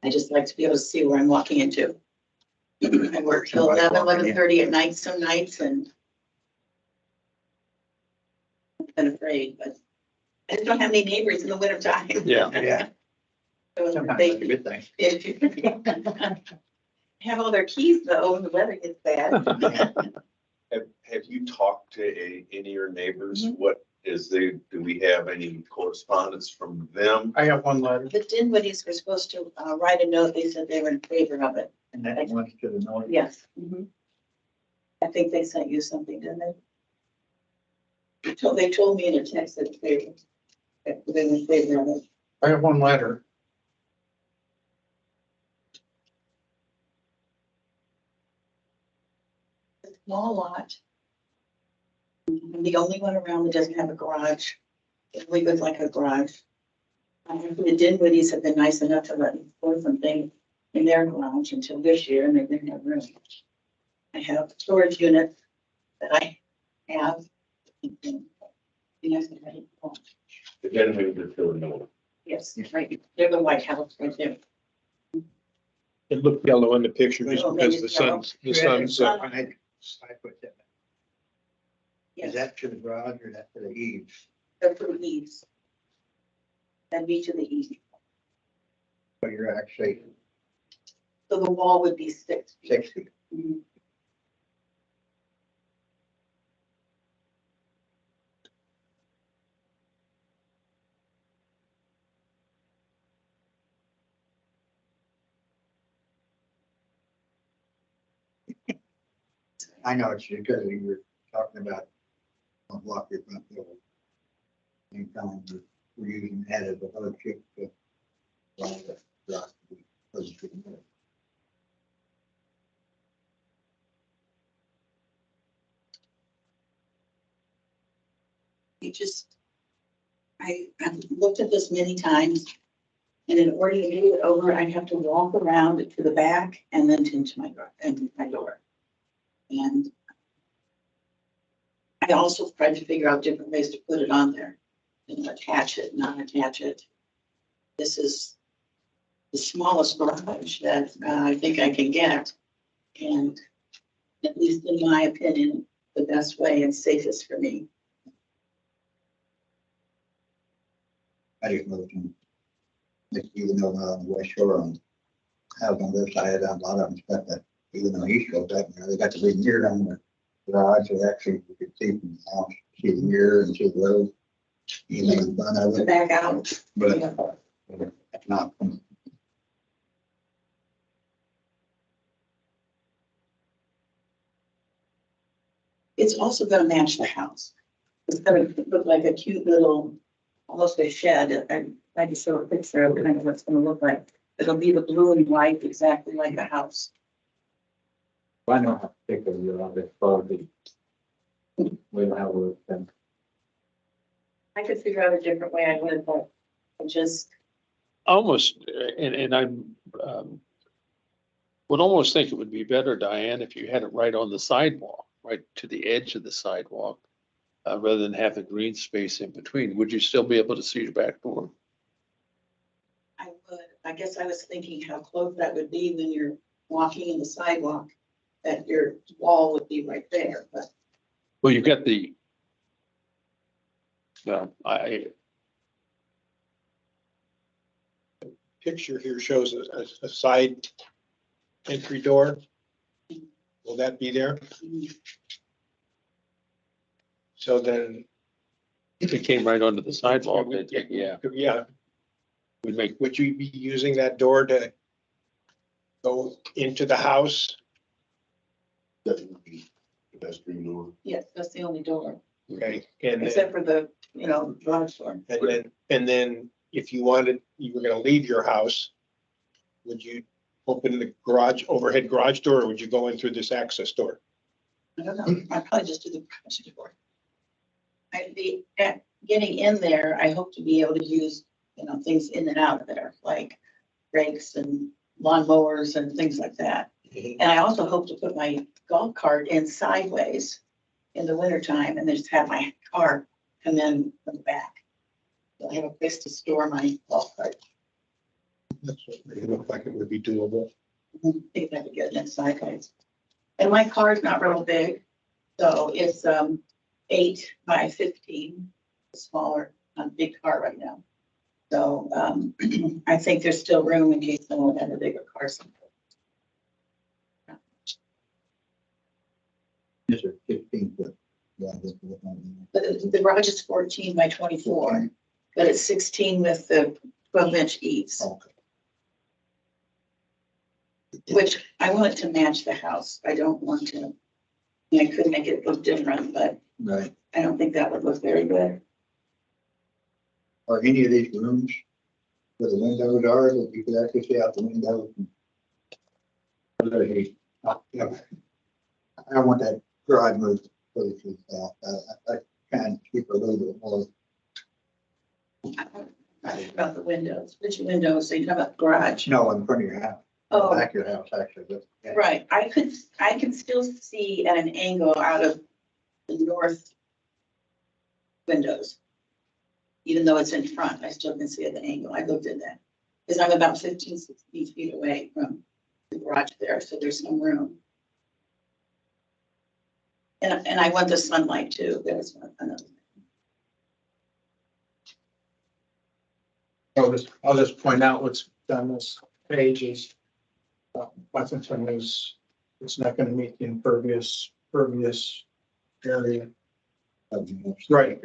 I just like to be able to see where I'm walking into. I work till Somebody 11:30 at night some nights and I've been afraid, but I just don't have any neighbors in the winter time. Yeah. Yeah, So sometimes they- that's a good thing. if you have all their keys though, when the weather gets bad. Have you talked to any of your neighbors? Mhm. What is do we have any correspondence from them? I have one letter. The Dinwiddies were supposed to write a note. They said they were in favor of it. And that one's to the north. Yes. Mhm. I think they sent you something, didn't they? They told me in a text that they were in favor of it. I have one letter. small lot. I'm the only one around that doesn't have a garage. It really looks like a garage. The Dinwiddies have been nice enough to let me put something in their garage until this year, and they didn't have room. I have storage units that I have. Yes, The gentleman is still no. right. They're the White House right there. It looked yellow in the picture just Oh, maybe because the it's yellow. sun's, I put that. Is that to the garage or that to the eaves? That's for the eaves. That'd be to the east. So you're actually So the wall would be 6 feet. 6 feet. Mhm. I know it's because you were talking about on block your front door. Same time we're using that as a hardship to. allow the garage to be close to the middle. I've looked at this many times. And in order to move it over, I'd have to walk around to the back and then into my door. And I also tried to figure out different ways to put it on there. Attach it, not attach it. This is the smallest garage that I think I can get. And at least in my opinion, the best way and safest for me. I just moved from, even though on the West Shore on, out on their side, on a lot of them, stuff that even on the East Coast, that, they got the big mirror on the garage, so actually you could see from the house, see the mirror and see the road. You make fun of To it, back out. but Yeah. it's not. It's also gonna match the house. It's gonna look like a cute little, almost a shed. I just showed a picture of kind of what it's gonna look like. It'll be the blue and white, exactly like a house. I know how particular you are, this probably. We'll have a look then. I could figure out a different way I would, but I just, Almost, and I'm, would almost think it would be better, Diane, if you had it right on the sidewalk, right to the edge of the sidewalk, rather than have the green space in between. Would you still be able to see your back door? I would, I guess I was thinking how close that would be when you're walking in the sidewalk, that your wall would be right there, but Well, you've got the, I, picture here shows a side entry door. Will that be there? So then, if it came right onto the sidewalk, yeah, yeah, would make, would you be using that door to go into the house? Definitely pedestrian door. yes, that's the only door, Okay, and then, except for the, garage door. and then if you wanted, you were gonna leave your house, would you open the garage, overhead garage door, or would you go in through this access door? I don't know, I'd probably just do the garage door. I'd be, getting in there, I hope to be able to use, things in and out of there, like rakes and lawnmowers and things like that. And I also hope to put my golf cart in sideways in the wintertime and then just have my car come in from the back. So I have a place to store my golf cart. That's what it looked like it would be doable. I think I could get it in sideways. And my car's not real big, so it's 8 by 15, smaller, not a big car right now. So I think there's still room in case someone had a bigger car someday. This is 15 foot. The garage is 14 by 24, but it's 16 with the 12-inch eaves, Okay. which I want it to match the house. I don't want to, I could make it look different, but Right. I don't think that would look very good. Are any of these rooms where the windows are, that you could actually see out the window? I don't want that garage moved further to the south. I kind of keep a little bit more. About the windows, which windows, so you talk about the garage. No, in front of your house, Oh, back of your house, actually. But- right, I can still see at an angle out of the north windows. Even though it's in front, I still can see at the angle. I looked at that. Because I'm about 15, 16 feet away from the garage there, so there's some room. And I want the sunlight too. There's another. I'll just point out what's on this page is, Buffington is, it's not gonna meet the impervious area. Right.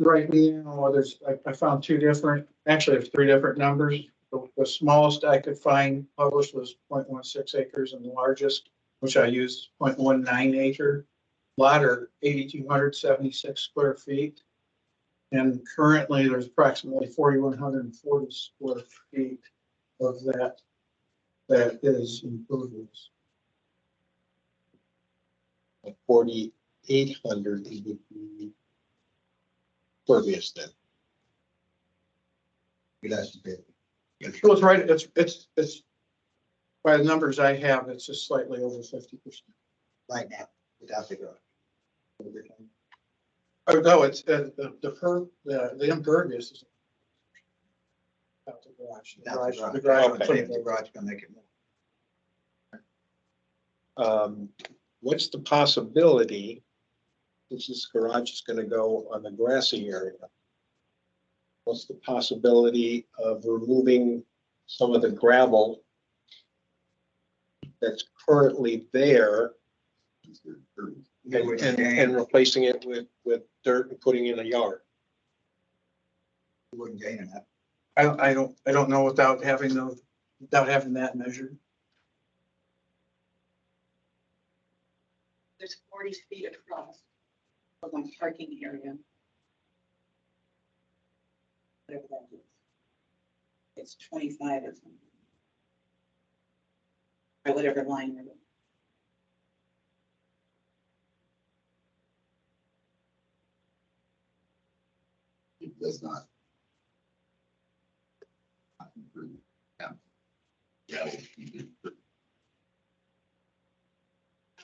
Right now, I found two different, actually there's three different numbers. The smallest I could find published was 0.16 acres and the largest, which I used 0.19 acre. Lot are 8,276 square feet. And currently there's approximately 4,140 square feet of that is impervious. 4,800 would be pervious then. That's big. So it's right, it's by the numbers I have, it's just slightly over 50%. Right now, without the garage. Oh, no, it's the impervious is out the garage. The garage. Okay. The garage can make it more. What's the possibility, since this garage is gonna go on the grassy area? What's the possibility of removing some of the gravel that's currently there and replacing it with dirt and putting in a yard? You wouldn't gain enough. I don't know without having that measured. There's 40 feet across of my parking area. Whatever that is. It's 25 or something. Or whatever line you're in. It does not. Yeah.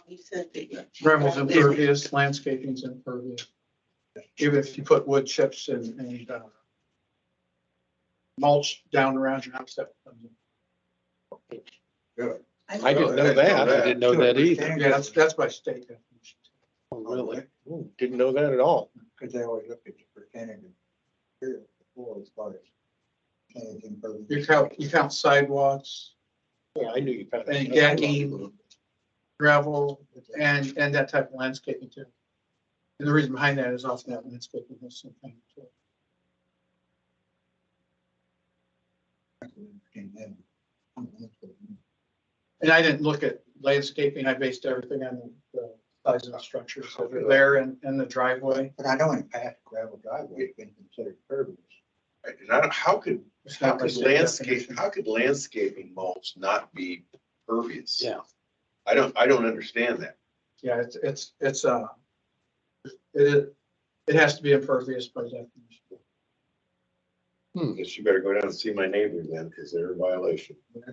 You said that. Gravel's impervious, landscaping's impervious. Even if you put wood chips and mulch down around your house, that comes in. Good. I didn't know that. I didn't know that either. Yeah, that's by state definition. Oh, really? Ooh, didn't know that at all. Because they always look at the percentage of material before as far as percentage impervious. You count sidewalks, Yeah, I knew you kind of. and decking, gravel, and that type of landscaping too. And the reason behind that is often that landscaping has some kind of too. And I didn't look at landscaping, I based everything on the size of the structures that are there and the driveway. But I know in the past, gravel driveway has been considered pervious. Right, and I don't, how could It's not by state definition. landscaping mulch not be pervious? Yeah. I don't understand that. Yeah, it has to be impervious by definition. Guess you better go down and see my neighbor then, because they're in violation. I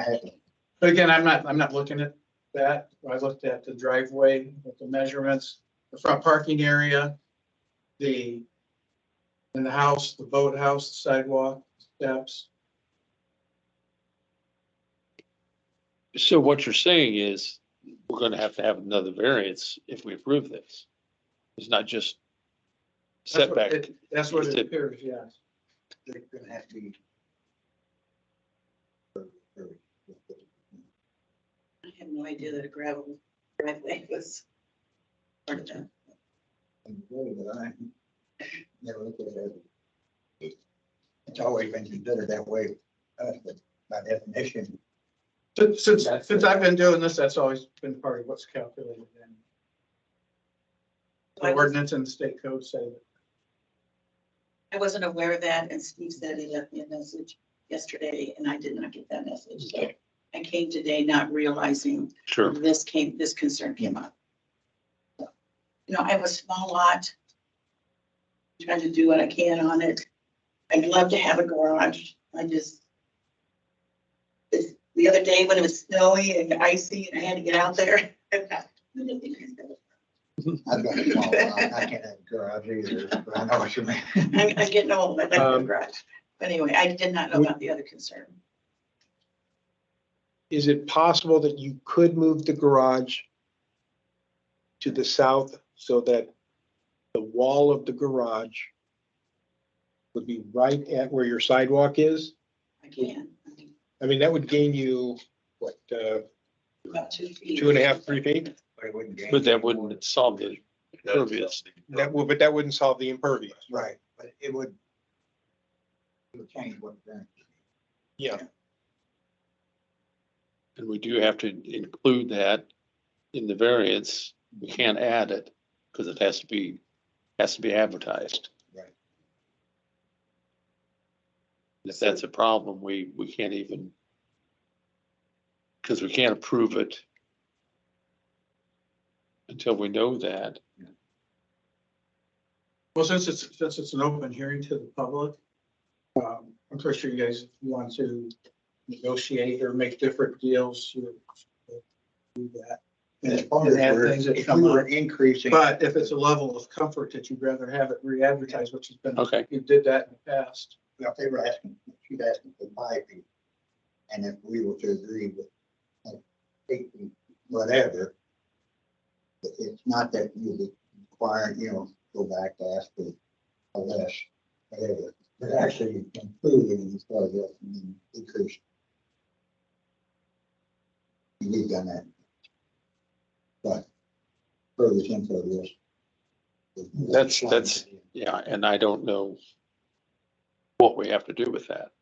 haven't. But again, I'm not looking at that. I looked at the driveway with the measurements, the front parking area, in the house, the boathouse, the sidewalk, steps. So what you're saying is we're gonna have to have another variance if we approve this. It's not just setback. That's what Is it it- appears, yes. They're gonna have to be. I had no idea that a gravel driveway was part of that. I never looked at it. It's always been considered that way, but by definition. Since I've been doing this, that's always been part of what's calculated in the ordinance and the state code say that. I wasn't aware of that, and Steve said he left me a message yesterday, and I did not get that message, so I came today not realizing Sure. this concern came up. You know, I have a small lot. Trying to do what I can on it. I'd love to have a garage. The other day when it was snowy and icy and I had to get out there. I've got a small one. I can't have a garage either, but I know what you mean. I'm getting old. I'd like a garage. But anyway, I did not know about the other concern. Is it possible that you could move the garage to the south so that the wall of the garage would be right at where your sidewalk is? I can. I mean, that would gain you, what, About 2 feet. 2.5, 3 feet? But that wouldn't solve the impervious. But that wouldn't solve the impervious. Right, but it would change what the. Yeah. And we do have to include that in the variance. We can't add it because it has to be advertised. Right. If that's a problem, we can't even, because we can't approve it until we know that. Well, since it's an open hearing to the public, I'm pretty sure you guys, if you want to negotiate or make different deals, you do that. And as far as And add we're- things that if come we were up. increasing. But if it's a level of comfort that you'd rather have it re-advertised, which has been, Okay. you did that in the past. Well, if they were asking, she's asking for 5 feet. And if we were to agree with like 8 feet, whatever. It's not that you require, go back to ask for a less, whatever. But actually improving as far as that decrease. We've done that. But further info is. That's, yeah, and I don't know what we have to do with that.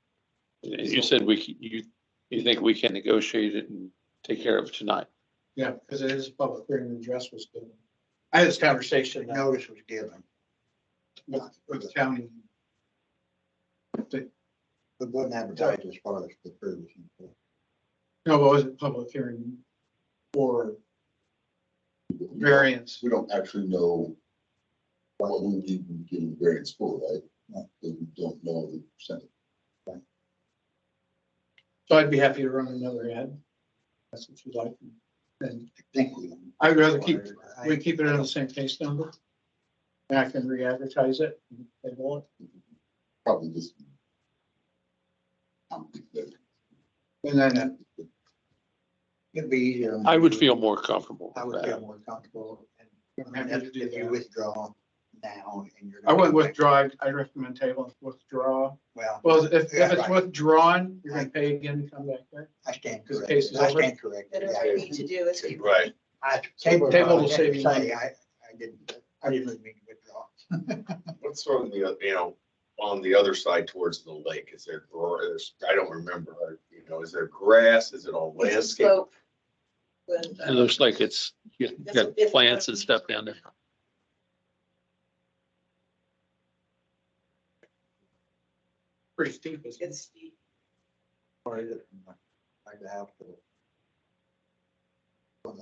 And you said you think we can negotiate it and take care of it tonight? Yeah, because it is a public hearing, the address was given. I had this conversation Notice was given. with the county. But wasn't advertised as far as the previous info. No, but was it public hearing or variance? We don't actually know what we need to get a variance for, right? Because we don't know the percentage. So I'd be happy to run another ad. That's what you'd like. And I think we. I'd rather we keep it on the same case number. And I can re-advertise it. And table it. Probably just. And then It'd be easier. I would feel more comfortable I with would feel that. more comfortable. I'm And happy to do if you that. withdraw now and you're. I wouldn't withdraw, I recommend table, withdraw. Well, Well, if Yeah, it's right. withdrawn, you're gonna pay again to come back there. I stand Because the corrected. case is I over. stand corrected. That Yeah. we need to do is. Right. Table Table will will save you money. I didn't really mean to withdraw. What's on the, on the other side towards the lake? Is there, I don't remember, is there grass? Is it all It's a landscape? slope with, It looks like you got plants and stuff down there. Pretty steep, isn't it? it's steep. Or is it like the house?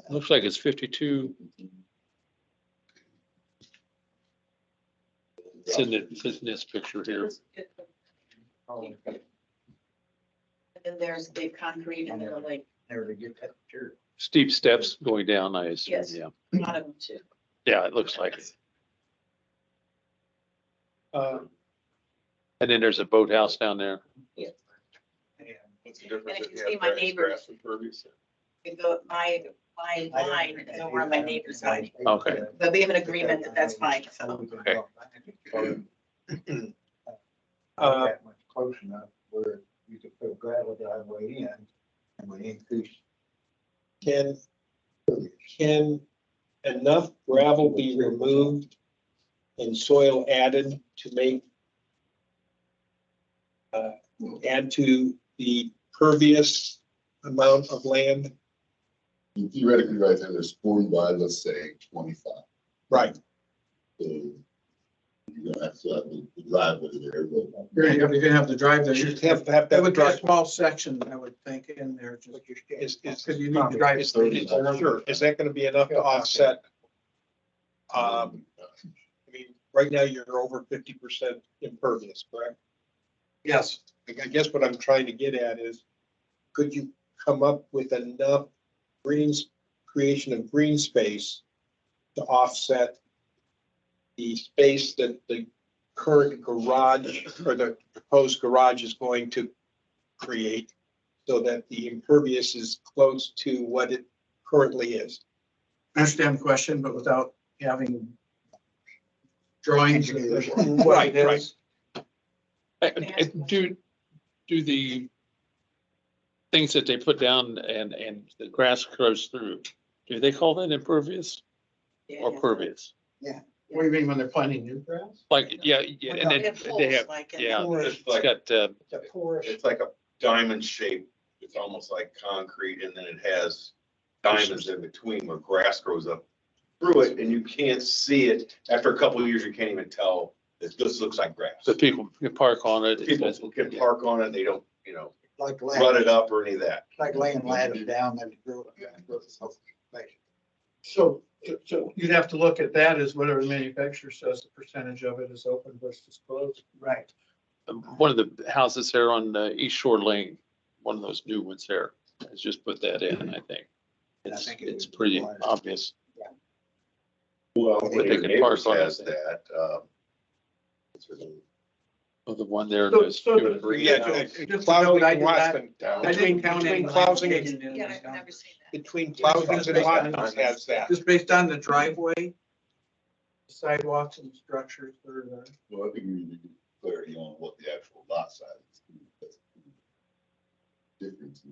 Looks like it's 52. It's in this picture here. And then there's the concrete and they're like, Never to get that picture. Steep steps going down, I assume, Yes. yeah. a lot of them too. Yeah, it looks like it. And then there's a boathouse down there. What's the difference And if if you you see have my grass, neighbors- grass impervious? We go, my line is over on my neighbor's side, Okay. but we have an agreement that that's fine, so. Okay. That much close enough where you could put a gravel driveway in and would increase. Can enough gravel be removed and soil added to make add to the pervious amount of land? Theoretically, right there, there's 40 by, let's say, 25. Right. So You're gonna have to have the driveway there, but. You're gonna have to drive there. You It have to have that would be a drive. small section, I would think, in there, just Is, because you need to drive. is, sure, is that gonna be enough to offset? I mean, right now you're over 50% impervious, correct? Yes. I guess what I'm trying to get at is, could you come up with enough creation of green space to offset the space that the current garage or the proposed garage is going to create, so that the impervious is close to what it currently is? I understand the question, but without having drawings. of what Right, it right. is. Do the things that they put down and the grass grows through, do they call that impervious or pervious? What do you mean when they're planting new grass? Like, yeah, and They then have they holes have, like in yeah, the- it's got, It's a porous. It's like a diamond shape. It's almost like concrete and then it has diamonds in between where grass grows up through it and you can't see it. After a couple of years, you can't even tell. It just looks like grass. the people can park on it. People can park on it. They don't, Like rut it up or any of that. like laying ladders down and grow. So you'd have to look at that as whatever the manufacturer says, the percentage of it is open versus closed. Right. One of the houses there on East Shore Lane, one of those new ones there, has just put that in, I think. And I It's, think it it's would pretty require- obvious. Well, But one they of your can neighbors park on it. has that. What's her name? Well, the one there. So- there's so two or the- three Yeah, now. Just to Clousing note, I and did not- Watson, I didn't count any. between Clousing and, landscaping in Yeah, these I've never numbers. seen that. between Clousing and Watson has that. Just based on the driveway, sidewalks and structures that are there. Well, I think we need to get clarity on what the actual lot size is. That's the difference.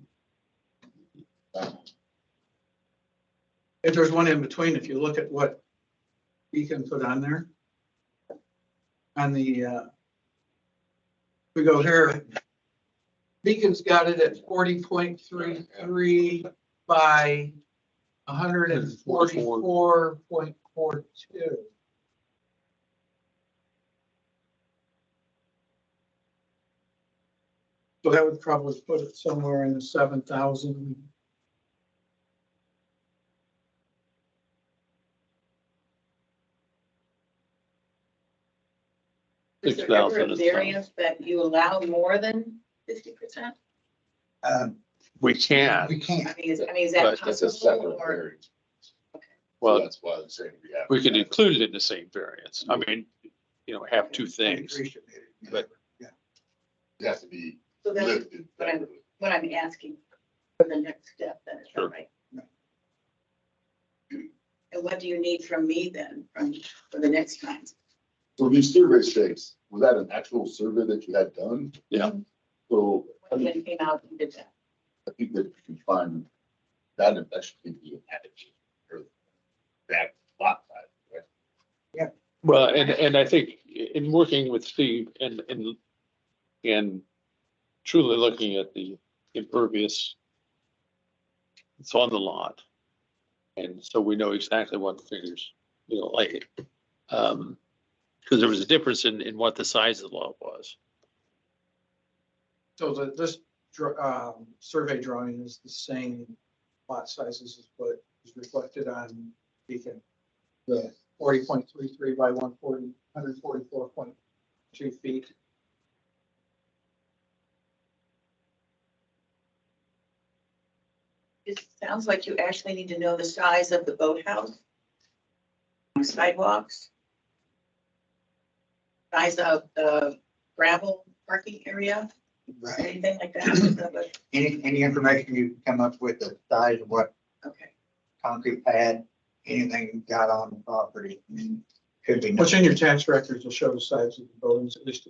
If there's one in between, if you look at what Beacon put on there. On the, we go here. Beacon's got it at 40.33 by 144.42. So that would probably put it somewhere in the 7,000. Is there ever 6,000 a is fine. variance that you allow more than 50%? We can, We I can't. mean, is But that That's a possible separate or? variance. So well, that's why I'm saying we have. we could include it in the same variance. I mean, have two things. But- It has to be So that's lifted. what I'm asking for the next step, then, is that Sure. right? And what do you need from me then, for the next time? So these survey stakes, was that an actual survey that you had done? Yeah. So I When think you came out and did that? that you can find that should be an additive or that lot size, right? Well, and I think in working with Steve and truly looking at the impervious, it's on the lot. And so we know exactly what the figures, like, because there was a difference in what the size of the lot was. So this survey drawing is the same lot sizes as what is reflected on Beacon. Yeah. 40.33 by 144.2 feet. It sounds like you actually need to know the size of the boathouse, sidewalks, size of the gravel parking area, Right. anything like that. Is that what- Any information you can come up with, the size of what Okay. concrete pad, anything you've got on the property, could be. What's in your tax records will show the size of the buildings, at least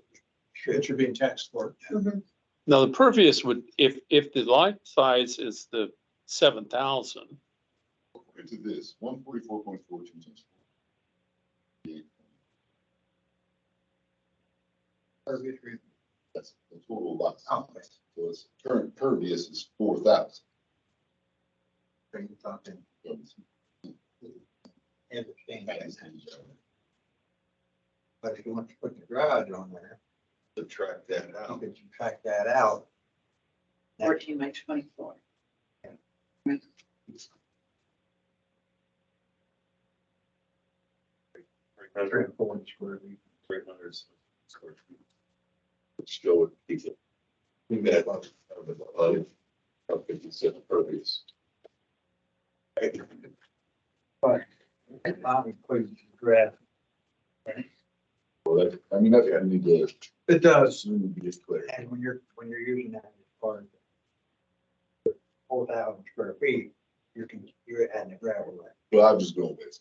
that you're being taxed for. Now, the pervious would, if the lot size is the 7,000, According to this, 144.42 times 4. That's the total lot size. Oh, So its current pervious is 4,000. so you're talking. Understand. But if you want to put the garage on there, Subtract that you out. can subtract that out. 14 by 24. 340 square feet. 300 square feet. Which still would keep it. That of 57 pervious. But Bob includes the draft. Well, that, I mean, that's, I need to, It does. soon be clear. And when you're using that as part of 4,000 square feet, you're adding a gravel there. Well, I'm just going with.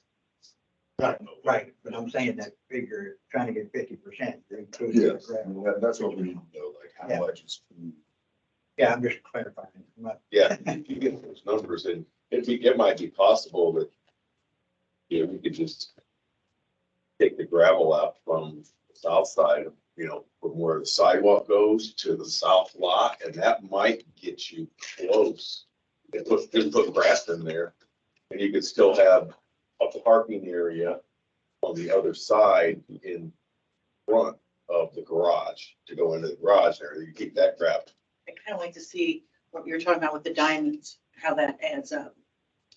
Right, but I'm saying that figure, trying to get 50%. you're including the Yes, gravel. that's what we need to know, like Yeah. how much is. Yeah, I'm just clarifying. I'm not- Yeah, if you get those numbers in, it might be possible that, you know, we could just take the gravel out from the south side, from where the sidewalk goes to the south lot, and that might get you close. Just put grass in there, and you could still have a parking area on the other side in front of the garage, to go into the garage area. You keep that gravel. I kind of like to see what you're talking about with the diamonds, how that adds up.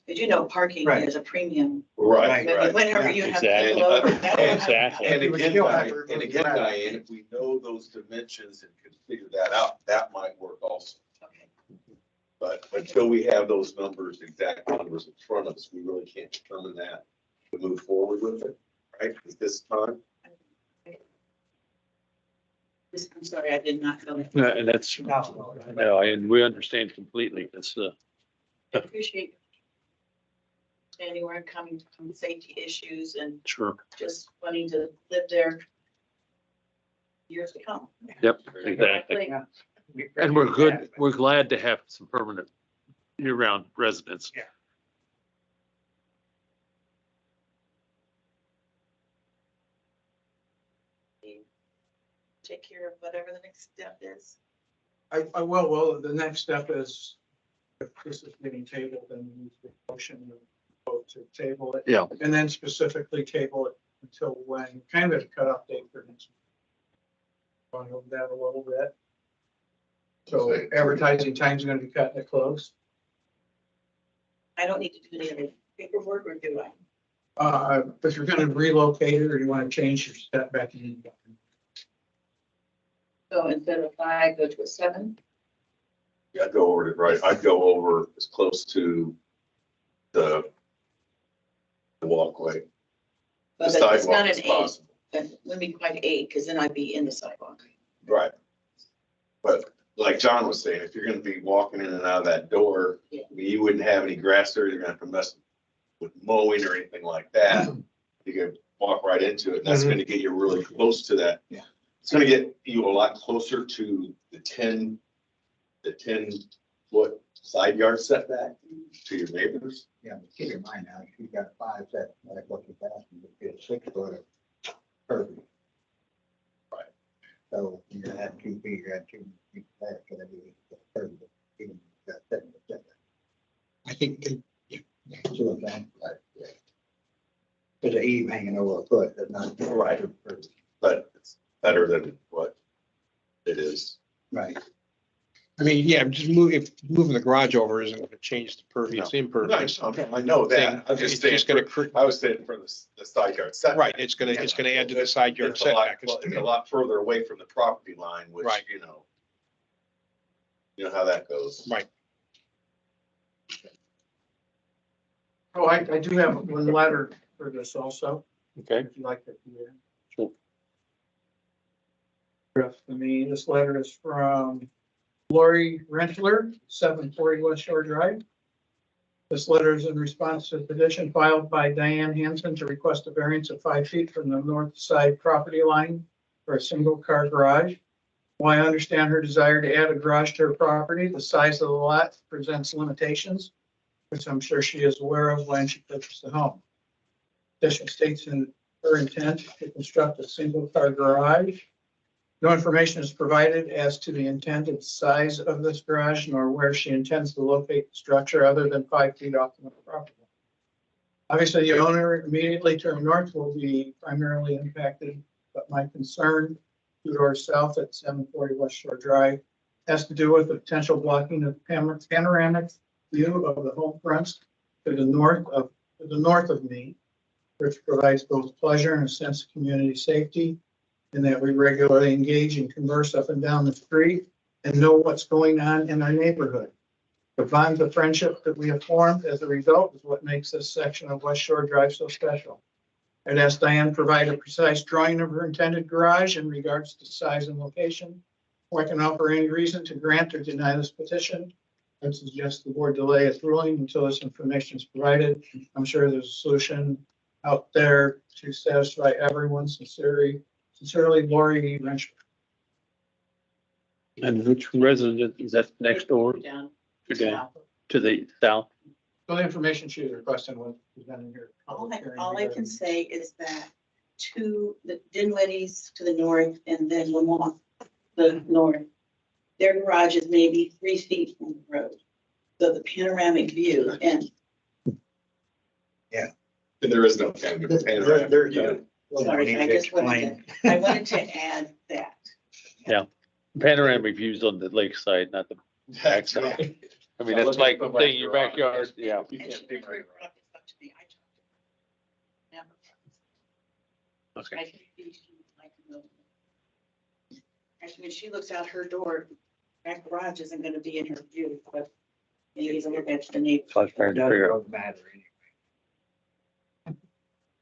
Did you know parking Right. is a premium? Right, Maybe right. Whenever you have. to Exactly. go over that one. Exactly. And You would again, still have Diane, to and remove again, gravel. Diane, if we know those dimensions and can figure that out, that might work also. Okay. But until we have those numbers, exact numbers in front of us, we really can't determine that to move forward with it, right? At this time. I'm sorry, I did not know that. No, and that's, No. no, and we understand completely. It's, I appreciate understanding where I'm coming from, safety issues and sure. just wanting to live there years to come. Yep, exactly. And we're glad to have some permanent year-round residents. Yeah. Take care of whatever the next step is. I will, well, the next step is, if this is getting tabled, then we need the motion to vote to table it. Yeah. And then specifically table it until when, kind of a cutoff date for next. Going over that a little bit. So advertising time's gonna be cut at close. I don't need to do any of the paperwork, or do I? If you're gonna relocate it or you wanna change your step back in. So instead of 5, go to a 7? I'd go over it, right, I'd go over as close to the walkway, the But it's not sidewalk an as 8. possible. It wouldn't be quite 8, because then I'd be in the sidewalk. Right. But like John was saying, if you're gonna be walking in and out of that door, Yeah. I mean, you wouldn't have any grass there, you're gonna have to mess with mowing or anything like that. You could walk right into it, and that's gonna get you really close to that. Yeah. It's gonna get you a lot closer to the 10-foot side yard setback to your neighbors. Yeah, but keep in mind now, if you've got 5 set, like what you're asking, you get 6 foot of curvy. Right. So you're gonna have 2 feet, you're gonna have 2 feet back, gonna be curvy, even if you've got 7 foot. I think, see what I'm saying? Right, yeah. There's an eave hanging over a foot, that's not. Right. But it's better than what it is. Right. I mean, yeah, just moving the garage over isn't gonna change the pervious impervious. I know that. I'm It's just saying, just gonna, I was saying for the side yard setback. right, it's gonna add to the side yard It's a lot- setback. It's a lot further away from the property line, which, Right. you know how that goes. Right. Oh, I do have one letter for this also, Okay, if you'd like to. Yeah. Sure. For me, this letter is from Lori Rentler, 740 West Shore Drive. This letter is in response to the petition filed by Diane Hanson to request a variance of 5 feet from the north side property line for a single car garage. While I understand her desire to add a garage to her property, the size of the lot presents limitations, which I'm sure she is aware of when she purchased the home. Petition states in her intent to construct a single car garage. No information is provided as to the intended size of this garage, nor where she intends to locate the structure other than 5 feet off the property. Obviously, the owner immediately to the north will be primarily impacted but my concern 2 doors south at 740 West Shore Drive has to do with the potential blocking of panoramic view of the home fronts to the north of me, which provides both pleasure and a sense of community safety, and that we regularly engage and converse up and down the street and know what's going on in our neighborhood. The bonds of friendship that we have formed as a result is what makes this section of West Shore Drive so special. I'd ask Diane to provide a precise drawing of her intended garage in regards to size and location. Or I can offer any reason to grant or deny this petition. I suggest the board delay its ruling until this information is provided. I'm sure there's a solution out there to satisfy everyone. Sincerely, Lori Wrench. And which resident is that next door Down. to the south? So the information she was requesting was presented here. All I can say is that to the Dinwiddie's to the north and then Lamont, the north, their garage is maybe 3 feet from the road. So the panoramic view and There is no kind of panoramic There's view. sorry, I wanted to add that. Panoramic views on the lakeside, not the backside. I mean, that's like saying your backyard, yeah. You And she can't think very right brought this up to me. I talked to her. Never. Okay. I think she would like to know. Actually, when she looks out her door, that garage isn't gonna be in her view, but maybe to look at the neighbor. So I was trying to figure out. Doesn't matter anyway.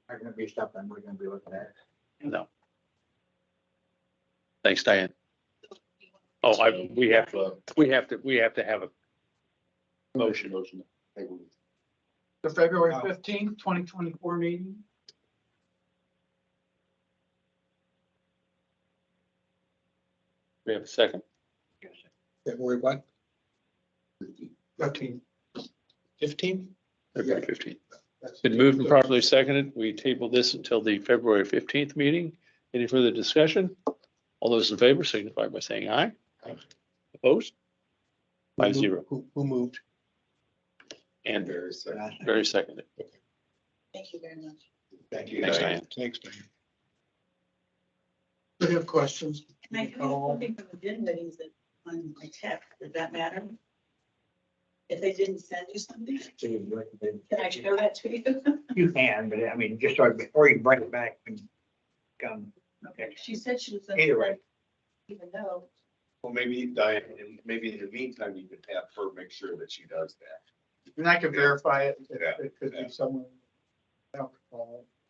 There's gonna be stuff that we're gonna be looking at. No. Thanks, Diane. Oh, we have to have a motion. The February 15th, 2024 meeting. We have a second. February what? 15. 15? February 15th. Been moved and properly seconded. We table this until the February 15th meeting. Any further discussion? All those in favor signify by saying aye. Opposed? 5-0. Who moved? And Very sad. very seconded. Thank you very much. Thank you, Thanks, Diane. Diane. Thanks, Diane. Do you have questions? And I have something from the Dinwiddie's that on my text. Does that matter? If they didn't send you something, can I show that to you? You can, but I mean, just sort of before you bring it back and come. Okay, she said she was. Either way. Even though. Well, maybe Diane, and maybe in the meantime, you could have her make sure that she does that. And I can verify it. Yeah. It could be someone.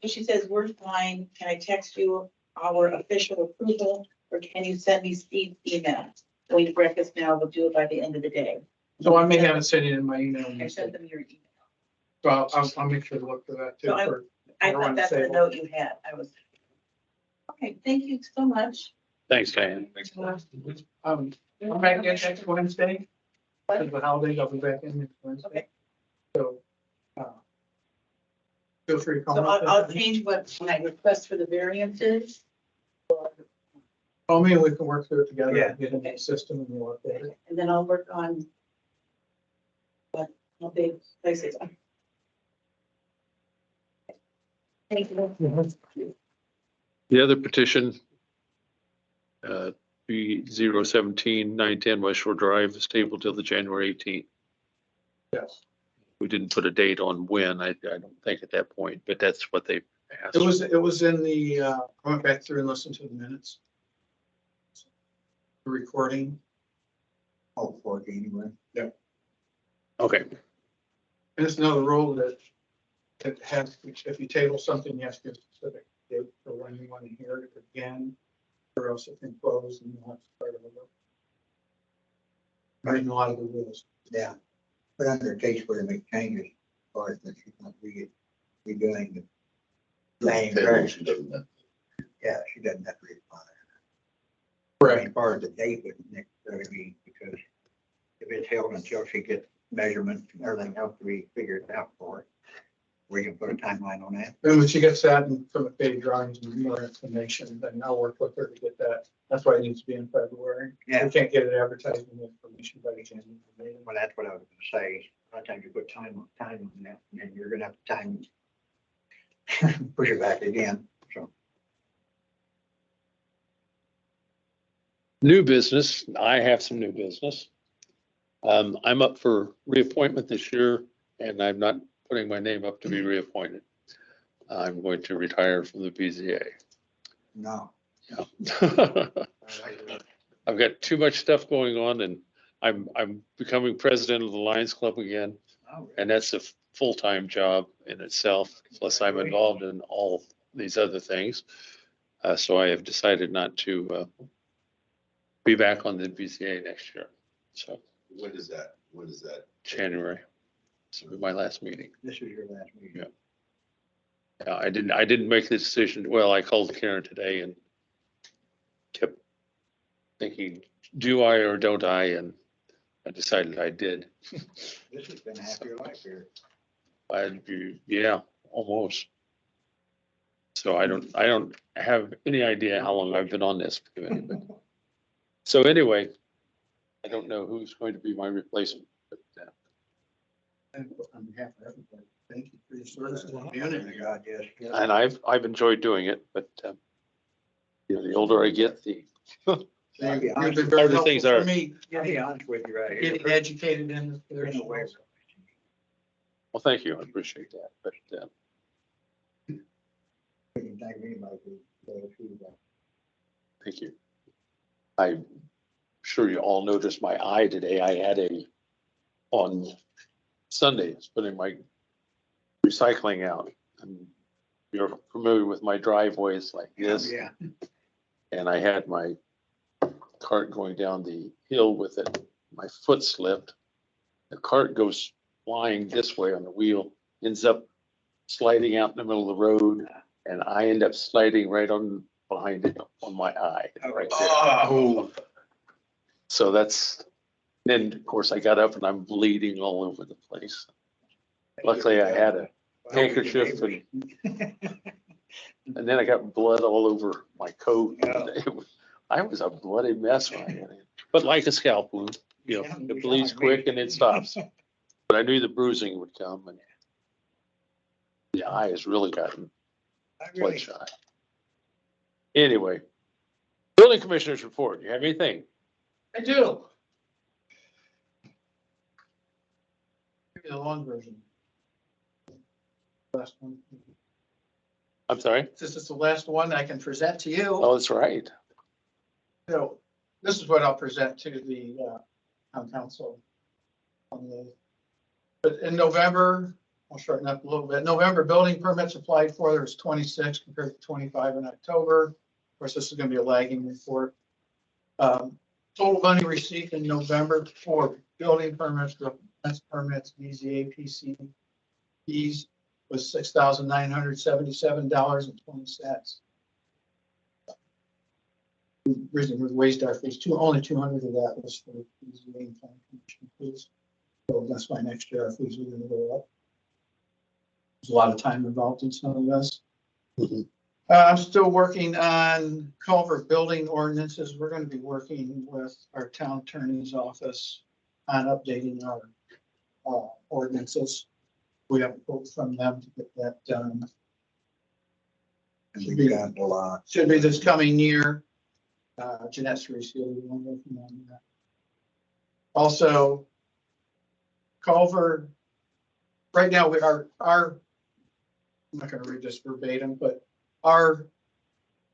She says, we're fine. Can I text you our official approval or can you send me Steve's email? We breakfast now, we'll do it by the end of the day. So I may have it sitting in my email. I sent them your email. Well, I'll make sure to look for that too. So for- I don't thought wanna that's say the what- note you had. I was. Okay, thank you so much. Thanks, Diane. I'm back in next Wednesday. Because of the holidays, I'll be back in next Wednesday. Okay. So, feel free to call. So me. I'll change what my request for the variances. Call me and we can work through it together. Yeah. Get in the system and we'll update it. And then I'll work on what, how big places are. Thank you. The other petition, B017 910 West Shore Drive is tabled till the January 18th. Yes. We didn't put a date on when, I don't think at that point, but that's what they asked. It was in the, I went back through and listened to the minutes. The recording. Oh, 14 anyway. Okay, And it's another rule that it has, if you table something, you have to give a specific date for when you want to hear it again, or else it can close and you'll have to start over. Right, in a lot of the rules. Yeah. But under case where they make changes, as far as that she's not redoing the same. She doesn't have- Yeah, she doesn't have to respond. Correct. As far as the date wouldn't necessarily be, because if it's held until she gets measurements and everything else to be figured out for it, we can put a timeline on that. And when she gets that and some updated drawings and more information, then I'll work with her to get that. That's why it needs to be in February. Yeah. We can't get it advertised in the information by the end of the meeting. Well, that's what I was gonna say. By the time you put time on that, and then you're gonna have to time push it back again, so. New business, I have some new business. I'm up for reappointment this year, and I'm not putting my name up to be reappointed. I'm going to retire from the BZA. No. Yeah. I've got too much stuff going on, and I'm becoming president of the Lions Club again, and that's a full-time job in itself, plus I'm involved in all these other things. So I have decided not to be back on the BZA next year. So When is that? January, this will be my last meeting. This is your last meeting. Yeah. I didn't make the decision. Well, I called Karen today and kept thinking, do I or don't I? And I decided I did. This has been half your life here. Yeah, almost. So I don't have any idea how long I've been on this committee. But so anyway, I don't know who's going to be my replacement. But, And on behalf of everybody, thank you for your service to the community. God, yes. and I've enjoyed doing it, but the older I get, the I'll be You've honest been with very Harder helpful things for are. me, I'll be honest with you right here. getting educated in There this. ain't no way. well, thank you. I appreciate that. But We can thank anybody for the feedback. thank you. I'm sure you all noticed my eye today. I had on Sunday, putting my recycling out. And you're familiar with my driveways like this. Yeah. And I had my cart going down the hill with it. My foot slipped. The cart goes flying this way on the wheel, ends up sliding out in the middle of the road, and I end up sliding right on behind it on my eye, right there. Oh. So then of course I got up and I'm bleeding all over the place. Luckily I had a handkerchief and then I got blood all over my coat. I was a bloody mess when I went in. But like a scalp wound, it bleeds quick and it stops. But I knew the bruising would come, and the eye has really gotten bloodshot. Anyway, building commissioners report. You have anything? I do. Give you the long version. Last one. I'm sorry? This is the last one I can present to you. Oh, that's right. So this is what I'll present to the town council. But in November, I'll shorten up a little bit. November building permits applied for, there was 26 compared to 25 in October. Of course, this is going to be a lagging report. Total money received in November for building permits, fence permits, BZA, PC fees was $6,977.20. Reason we raised our fees, only 200 of that was for BZA and planning commission fees. So that's why next year our fees are going to go up. There's a lot of time involved in some of this. I'm still working on culvert building ordinances. We're going to be working with our town attorney's office on updating our ordinances. We have a quote from them to get that done. We've got a lot. Should be this coming year. Jeanette's working on that. Also, culvert. Right now, I'm not going to read this verbatim, but our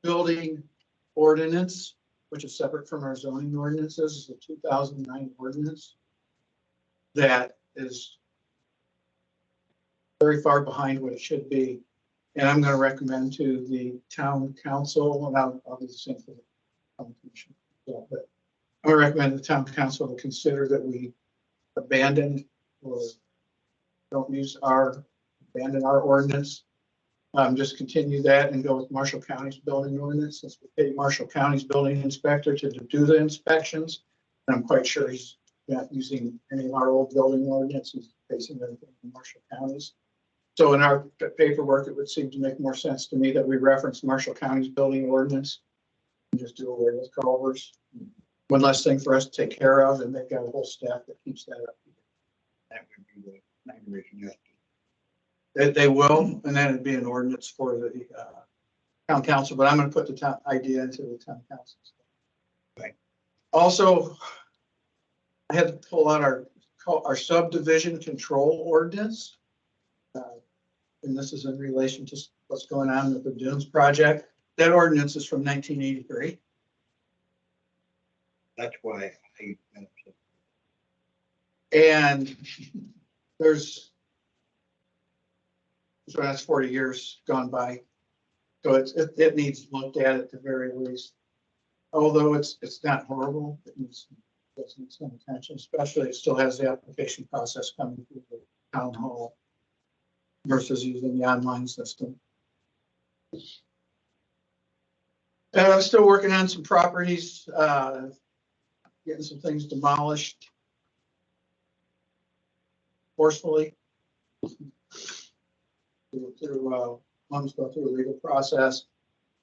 building ordinance, which is separate from our zoning ordinances, is a 2009 ordinance that is very far behind what it should be. And I'm going to recommend to the town council, and I'll do the same for the town commission. So, but I'm going to recommend the town council to consider that we abandon or abandon our ordinance. Just continue that and go with Marshall County's building ordinance, since we paid Marshall County's building inspector to do the inspections. And I'm quite sure he's not using any of our old building ordinance. He's basing everything in Marshall County's. So in our paperwork, it would seem to make more sense to me that we reference Marshall County's building ordinance and just do away with culverts. One less thing for us to take care of, and they've got a whole staff that keeps that up. That would be the language you They will, and then it'd be an ordinance for the town council, but I'm going to put the town idea into the town council. Right. Also, I had to pull out our subdivision control ordinance. And this is in relation to what's going on with the Dunes project. That ordinance is from 1983. That's why I, And there's, so that's 40 years gone by. So it needs looked at the very least. Although it's not horrible, it needs some attention, especially it still has the application process coming through the town hall versus using the online system. And I'm still working on some properties, getting some things demolished forcefully. One's going through a legal process.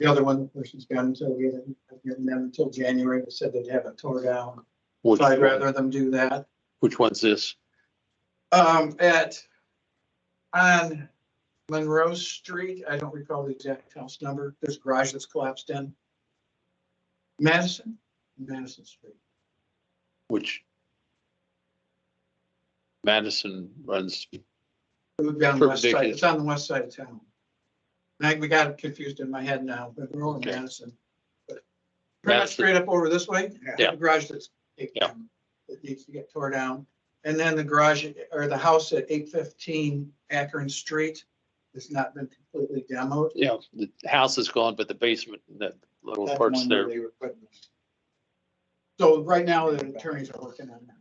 The other one, the person's got until getting them until January. They said they'd have it tore down. Which, So I'd rather them do that. which one's this? On Monroe Street, I don't recall the exact house number. There's a garage that's collapsed in. Madison Street. Which Madison runs, Moved down the west side. Perpendicular. It's on the west side of town. We got it confused in my head now, but we're over Okay. Madison. But pretty much Madison. straight up over this way. Yeah. The garage that's Yeah. that needs to get tore down. And then the garage or the house at 815 Akron Street has not been completely demoed. yeah, the house is gone, but the basement, that little that's parts one there. where they were putting. So right now the attorneys are working on that.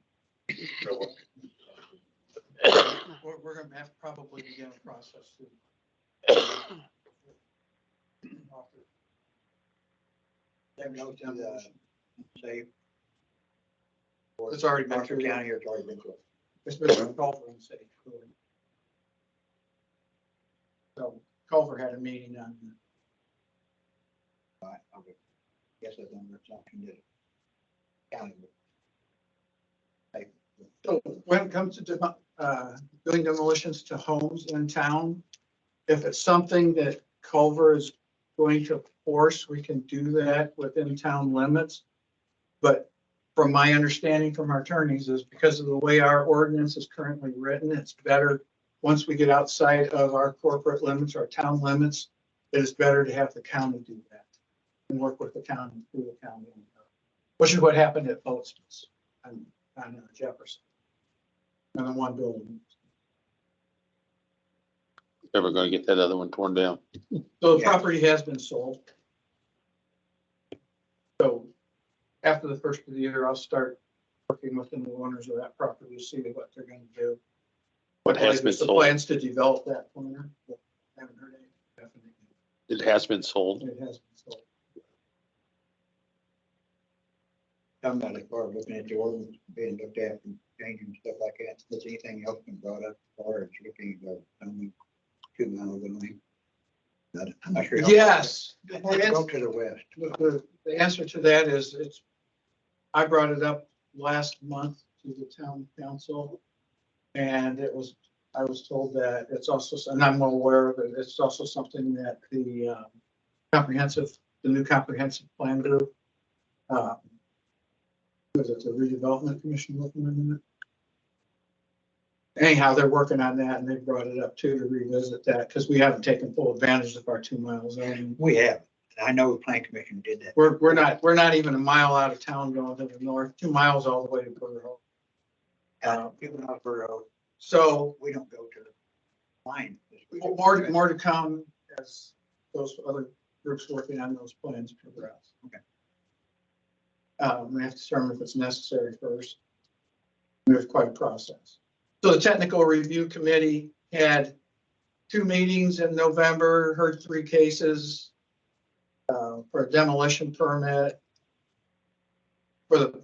We're gonna have to probably begin a process to They know to the, say. It's already been Marshall through. County, or it's already been through. It's been a Culver and City. So Culver had a meeting on that. Right, okay. Guess that's under something that. County. So when it comes to doing demolitions to homes in town, if it's something that Culver is going to force, we can do that within town limits. But from my understanding from our attorneys is because of the way our ordinance is currently written, it's better, once we get outside of our corporate limits, our town limits, it is better to have the county do that and work with the county through the county. Which is what happened at Boatsmith's on Jefferson. And then one building. Ever gonna get that other one torn down? So the Yeah. property has been sold. So after the first of the year, I'll start working with the new owners of that property to see what they're gonna do. What has been The sold? plans to develop that corner. But I haven't heard anything definitely. It has been sold. It has been sold. Talking about as far as looking at the ordinance being looked at and changing stuff like that, has anything else been brought up as far as looking at only 2 miles away? I'm not sure. Yes. Go to the west. The answer to that is I brought it up last month to the town council. And I was told that it's also, and I'm well aware of it, it's also something that the new comprehensive plan group, was it the redevelopment commission looking at it? Anyhow, they're working on that and they brought it up too to revisit that because we haven't taken full advantage of our 2 miles. We have. I know the plan commission did that. We're not even a mile out of town going to the north, 2 miles all the way to Borough. People not Borough, So we don't go to the line. more to come as those other groups working on those plans progress. Okay. We have to determine if it's necessary first. There's quite a process. So the technical review committee had 2 meetings in November, heard 3 cases for a demolition permit for the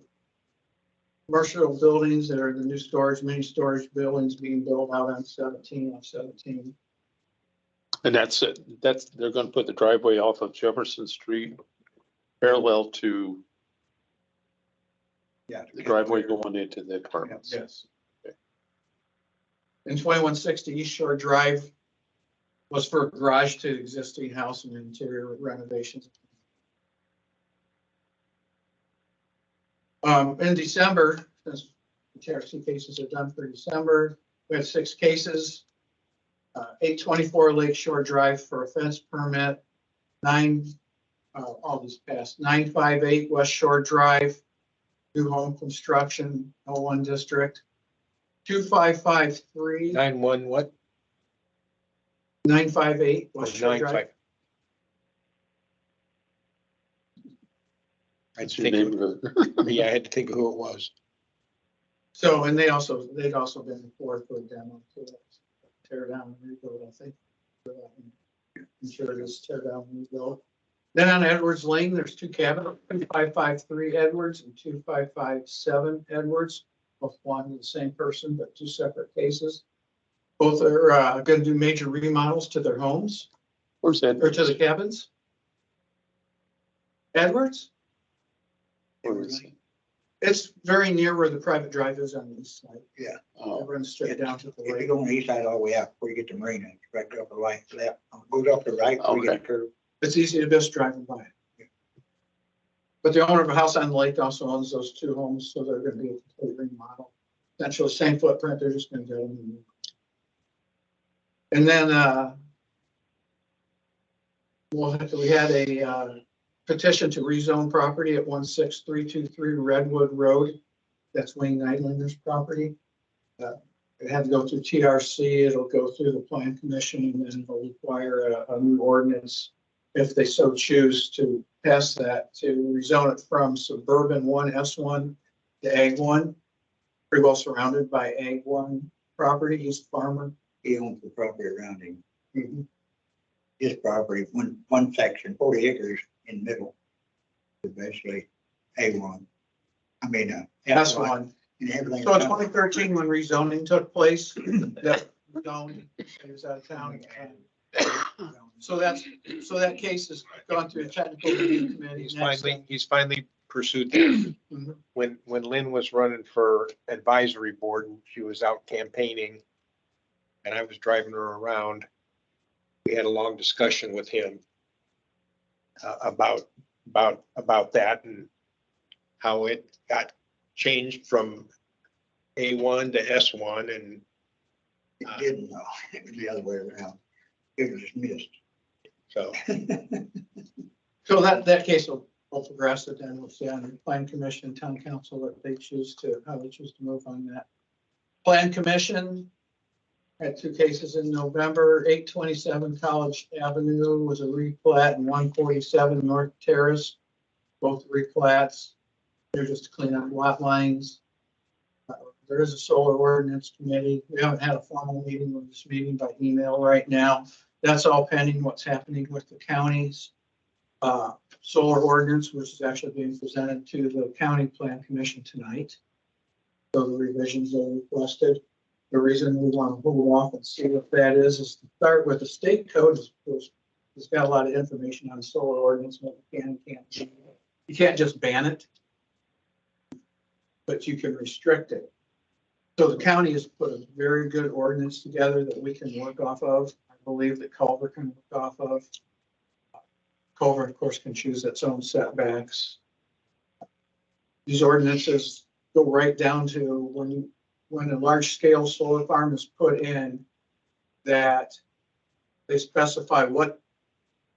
commercial buildings that are the new mini storage buildings being built out on 17 of 17. And that's it. They're gonna put the driveway off of Jefferson Street parallel to Yeah. the driveway going into the apartments. Yes. And 2160 East Shore Drive was for a garage to existing house and interior renovations. In December, since the TRC cases are done for December, we had 6 cases. 824 Lakeshore Drive for a fence permit, all these passed, 958 West Shore Drive, new home construction, L1 district. 2553, 9-1 what? 958 West Shore 9-5. Drive. I It's your think, neighborhood. yeah, I had to think of who it was. So, and they'd also been before for a demo to tear down and rebuild, I think. I'm sure it is tear down and rebuild. Then on Edwards Lane, there's 2 cabinets, 2553 Edwards and 2557 Edwards. Both belong to the same person, but 2 separate cases. Both are going to do major remodels to their homes Where's that? or to the cabins. Edwards, Where is it? it's very near where the private drive is on the east side. It Oh, runs straight down to the If you lake. go on the east side all the way out before you get to Marina, it's right up the right, left, goes up the right before you get to curve. It's easy to just driving by. But the owner of a house on the lake also owns those 2 homes, so they're going to be a complete remodel. Essentially, same footprint, they're just going to go. And then we had a petition to rezone property at 16323 Redwood Road. That's Wayne Neidlinger's property. It had to go through TRC, it'll go through the Plan Commission, and then it'll require a new ordinance if they so choose to pass that, to rezone it from suburban 1 S1 to Ag 1. Pretty well surrounded by Ag 1 property. He's a farmer. He owns the property around him. Mhm. His property, one section, 40 acres in the middle, is basically A1. I mean, S1. and everything. So in 2013, when rezoning took place, that zoned, he was out of town. So that case has gone through a technical review committee. He's finally pursued that. Mhm. When Lynn was running for advisory board and she was out campaigning and I was driving her around, we had a long discussion with him about that and how it got changed from A1 to S1 and It didn't, though. It was the other way around. It was just missed. so. So that case will progress it, then we'll see on the Plan Commission, Town Council, how they choose to move on that. Plan Commission had 2 cases in November. 827 College Avenue was a replat, and 147 North Terrace, both replats. They're just to clean up lot lines. There is a solar ordinance committee. We haven't had a formal meeting with this meeting by email right now. That's all pending what's happening with the counties. Solar ordinance, which is actually being presented to the County Plan Commission tonight. So the revisions are requested. The reason we want to hold off and see what that is to start with the state code. It's got a lot of information on solar ordinance, what you can and can't do. You can't just ban it, but you can restrict it. So the county has put a very good ordinance together that we can work off of. I believe that Culver can work off of. Culver, of course, can choose its own setbacks. These ordinances go right down to when a large scale solar farm is put in, that they specify what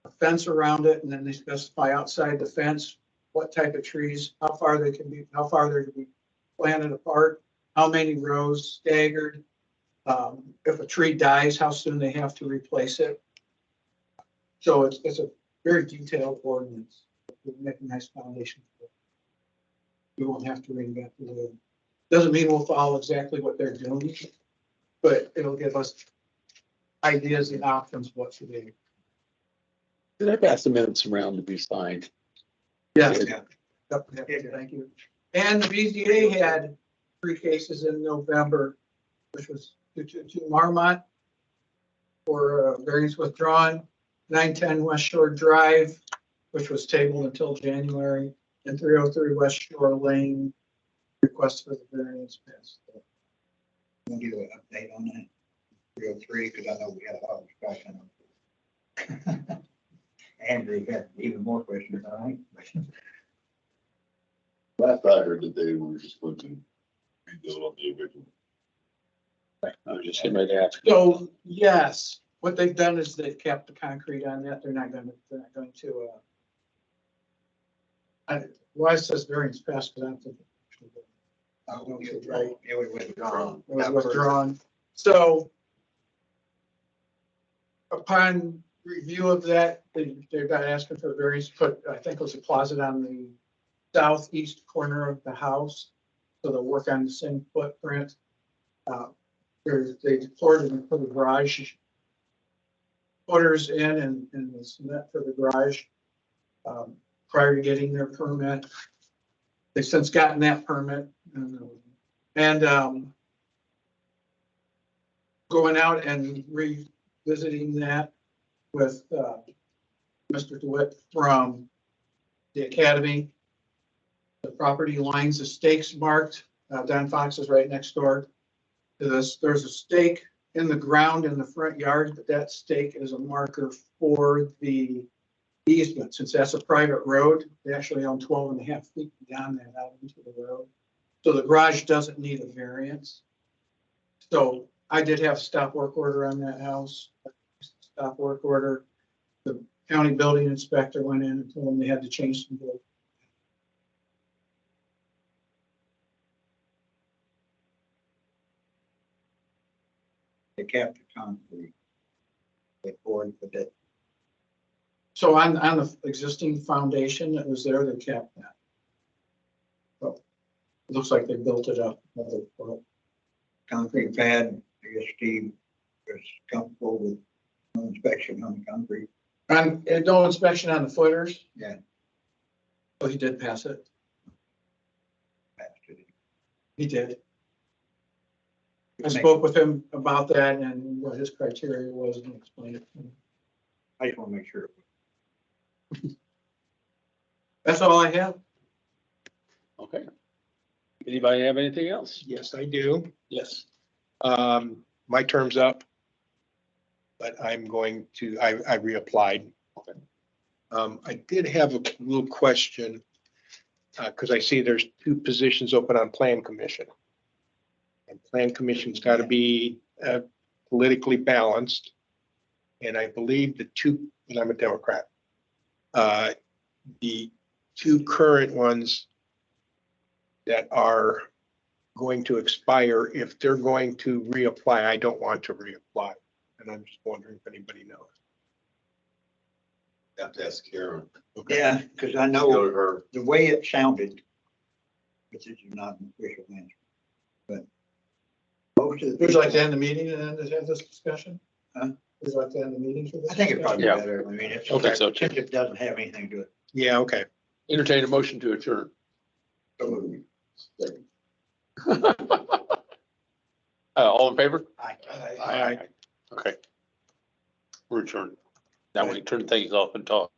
a fence around it, and then they specify outside the fence what type of trees, how far they're to be planted apart, how many rows staggered. If a tree dies, how soon they have to replace it. So it's a very detailed ordinance. We'll make a nice foundation for it. We won't have to reinvent the wheel. Doesn't mean we'll follow exactly what they're doing, but it'll give us ideas and options what to do. did I pass the minutes around to be signed? Yeah. Good. Yep, thank you. And the BZA had 3 cases in November, which was 222 Marmot for variance withdrawn, 910 West Shore Drive, which was tabled until January, and 303 West Shore Lane, request for the variance passed. We'll give an update on that. 303, because I know we had a lot of discussion. Andrew had even more questions, all right? But last I heard that they were just going to rebuild on the original. I was just getting ready to ask. So, yes, what they've done is they've kept the concrete on that. They're not going to, why it says variance passed, because I don't think. Right, it was withdrawn. It was withdrawn. So upon review of that, they're not asking for a variance, put, I think it was a closet on the southeast corner of the house. So they'll work on the same footprint. They poured it and put the garage footers in and the cement for the garage prior to getting their permit. They've since gotten that permit and going out and revisiting that with Mr. DeWitt from the academy. The property lines, the stakes marked. Don Fox is right next door to this. There's a stake in the ground in the front yard, but that stake is a marker for the easement. Since that's a private road, they actually own 12.5 feet beyond that out into the road. So the garage doesn't need a variance. So I did have a stop work order on that house. Stop work order. The county building inspector went in and told them they had to change some building. They kept the concrete. They poured the bit. So on the existing foundation that was there, they kept that. So it looks like they built it up. Concrete pad, I guess Steve was comfortable with no inspection on the concrete. And no inspection on the footers. Yeah. Oh, he did pass it. Passed it. He did. I spoke with him about that and what his criteria was and explained it to him. I just want to make sure. That's all I have. Okay. Anybody have anything else? Yes, I do. Yes. My term's up. But I'm going to, I reapplied. I did have a little question, because I see there's 2 positions open on Plan Commission. And Plan Commission's got to be politically balanced. And I believe and I'm a Democrat. The 2 current ones that are going to expire, if they're going to reapply, I don't want to reapply. And I'm just wondering if anybody knows. Have to ask Karen. Yeah, because I Go know to her. the way it sounded, which is not an official answer, but most of the. Would you like to people- end the meeting and then have this discussion? Huh? Would you like to end the meeting for this? I think it probably Yeah. better. I mean, it's, Okay, so- since it doesn't have anything to it. Yeah, okay. Entertain a motion to adjourn. All in favor? Aye. Aye. Okay. We're adjourned. Now we can turn things off and talk.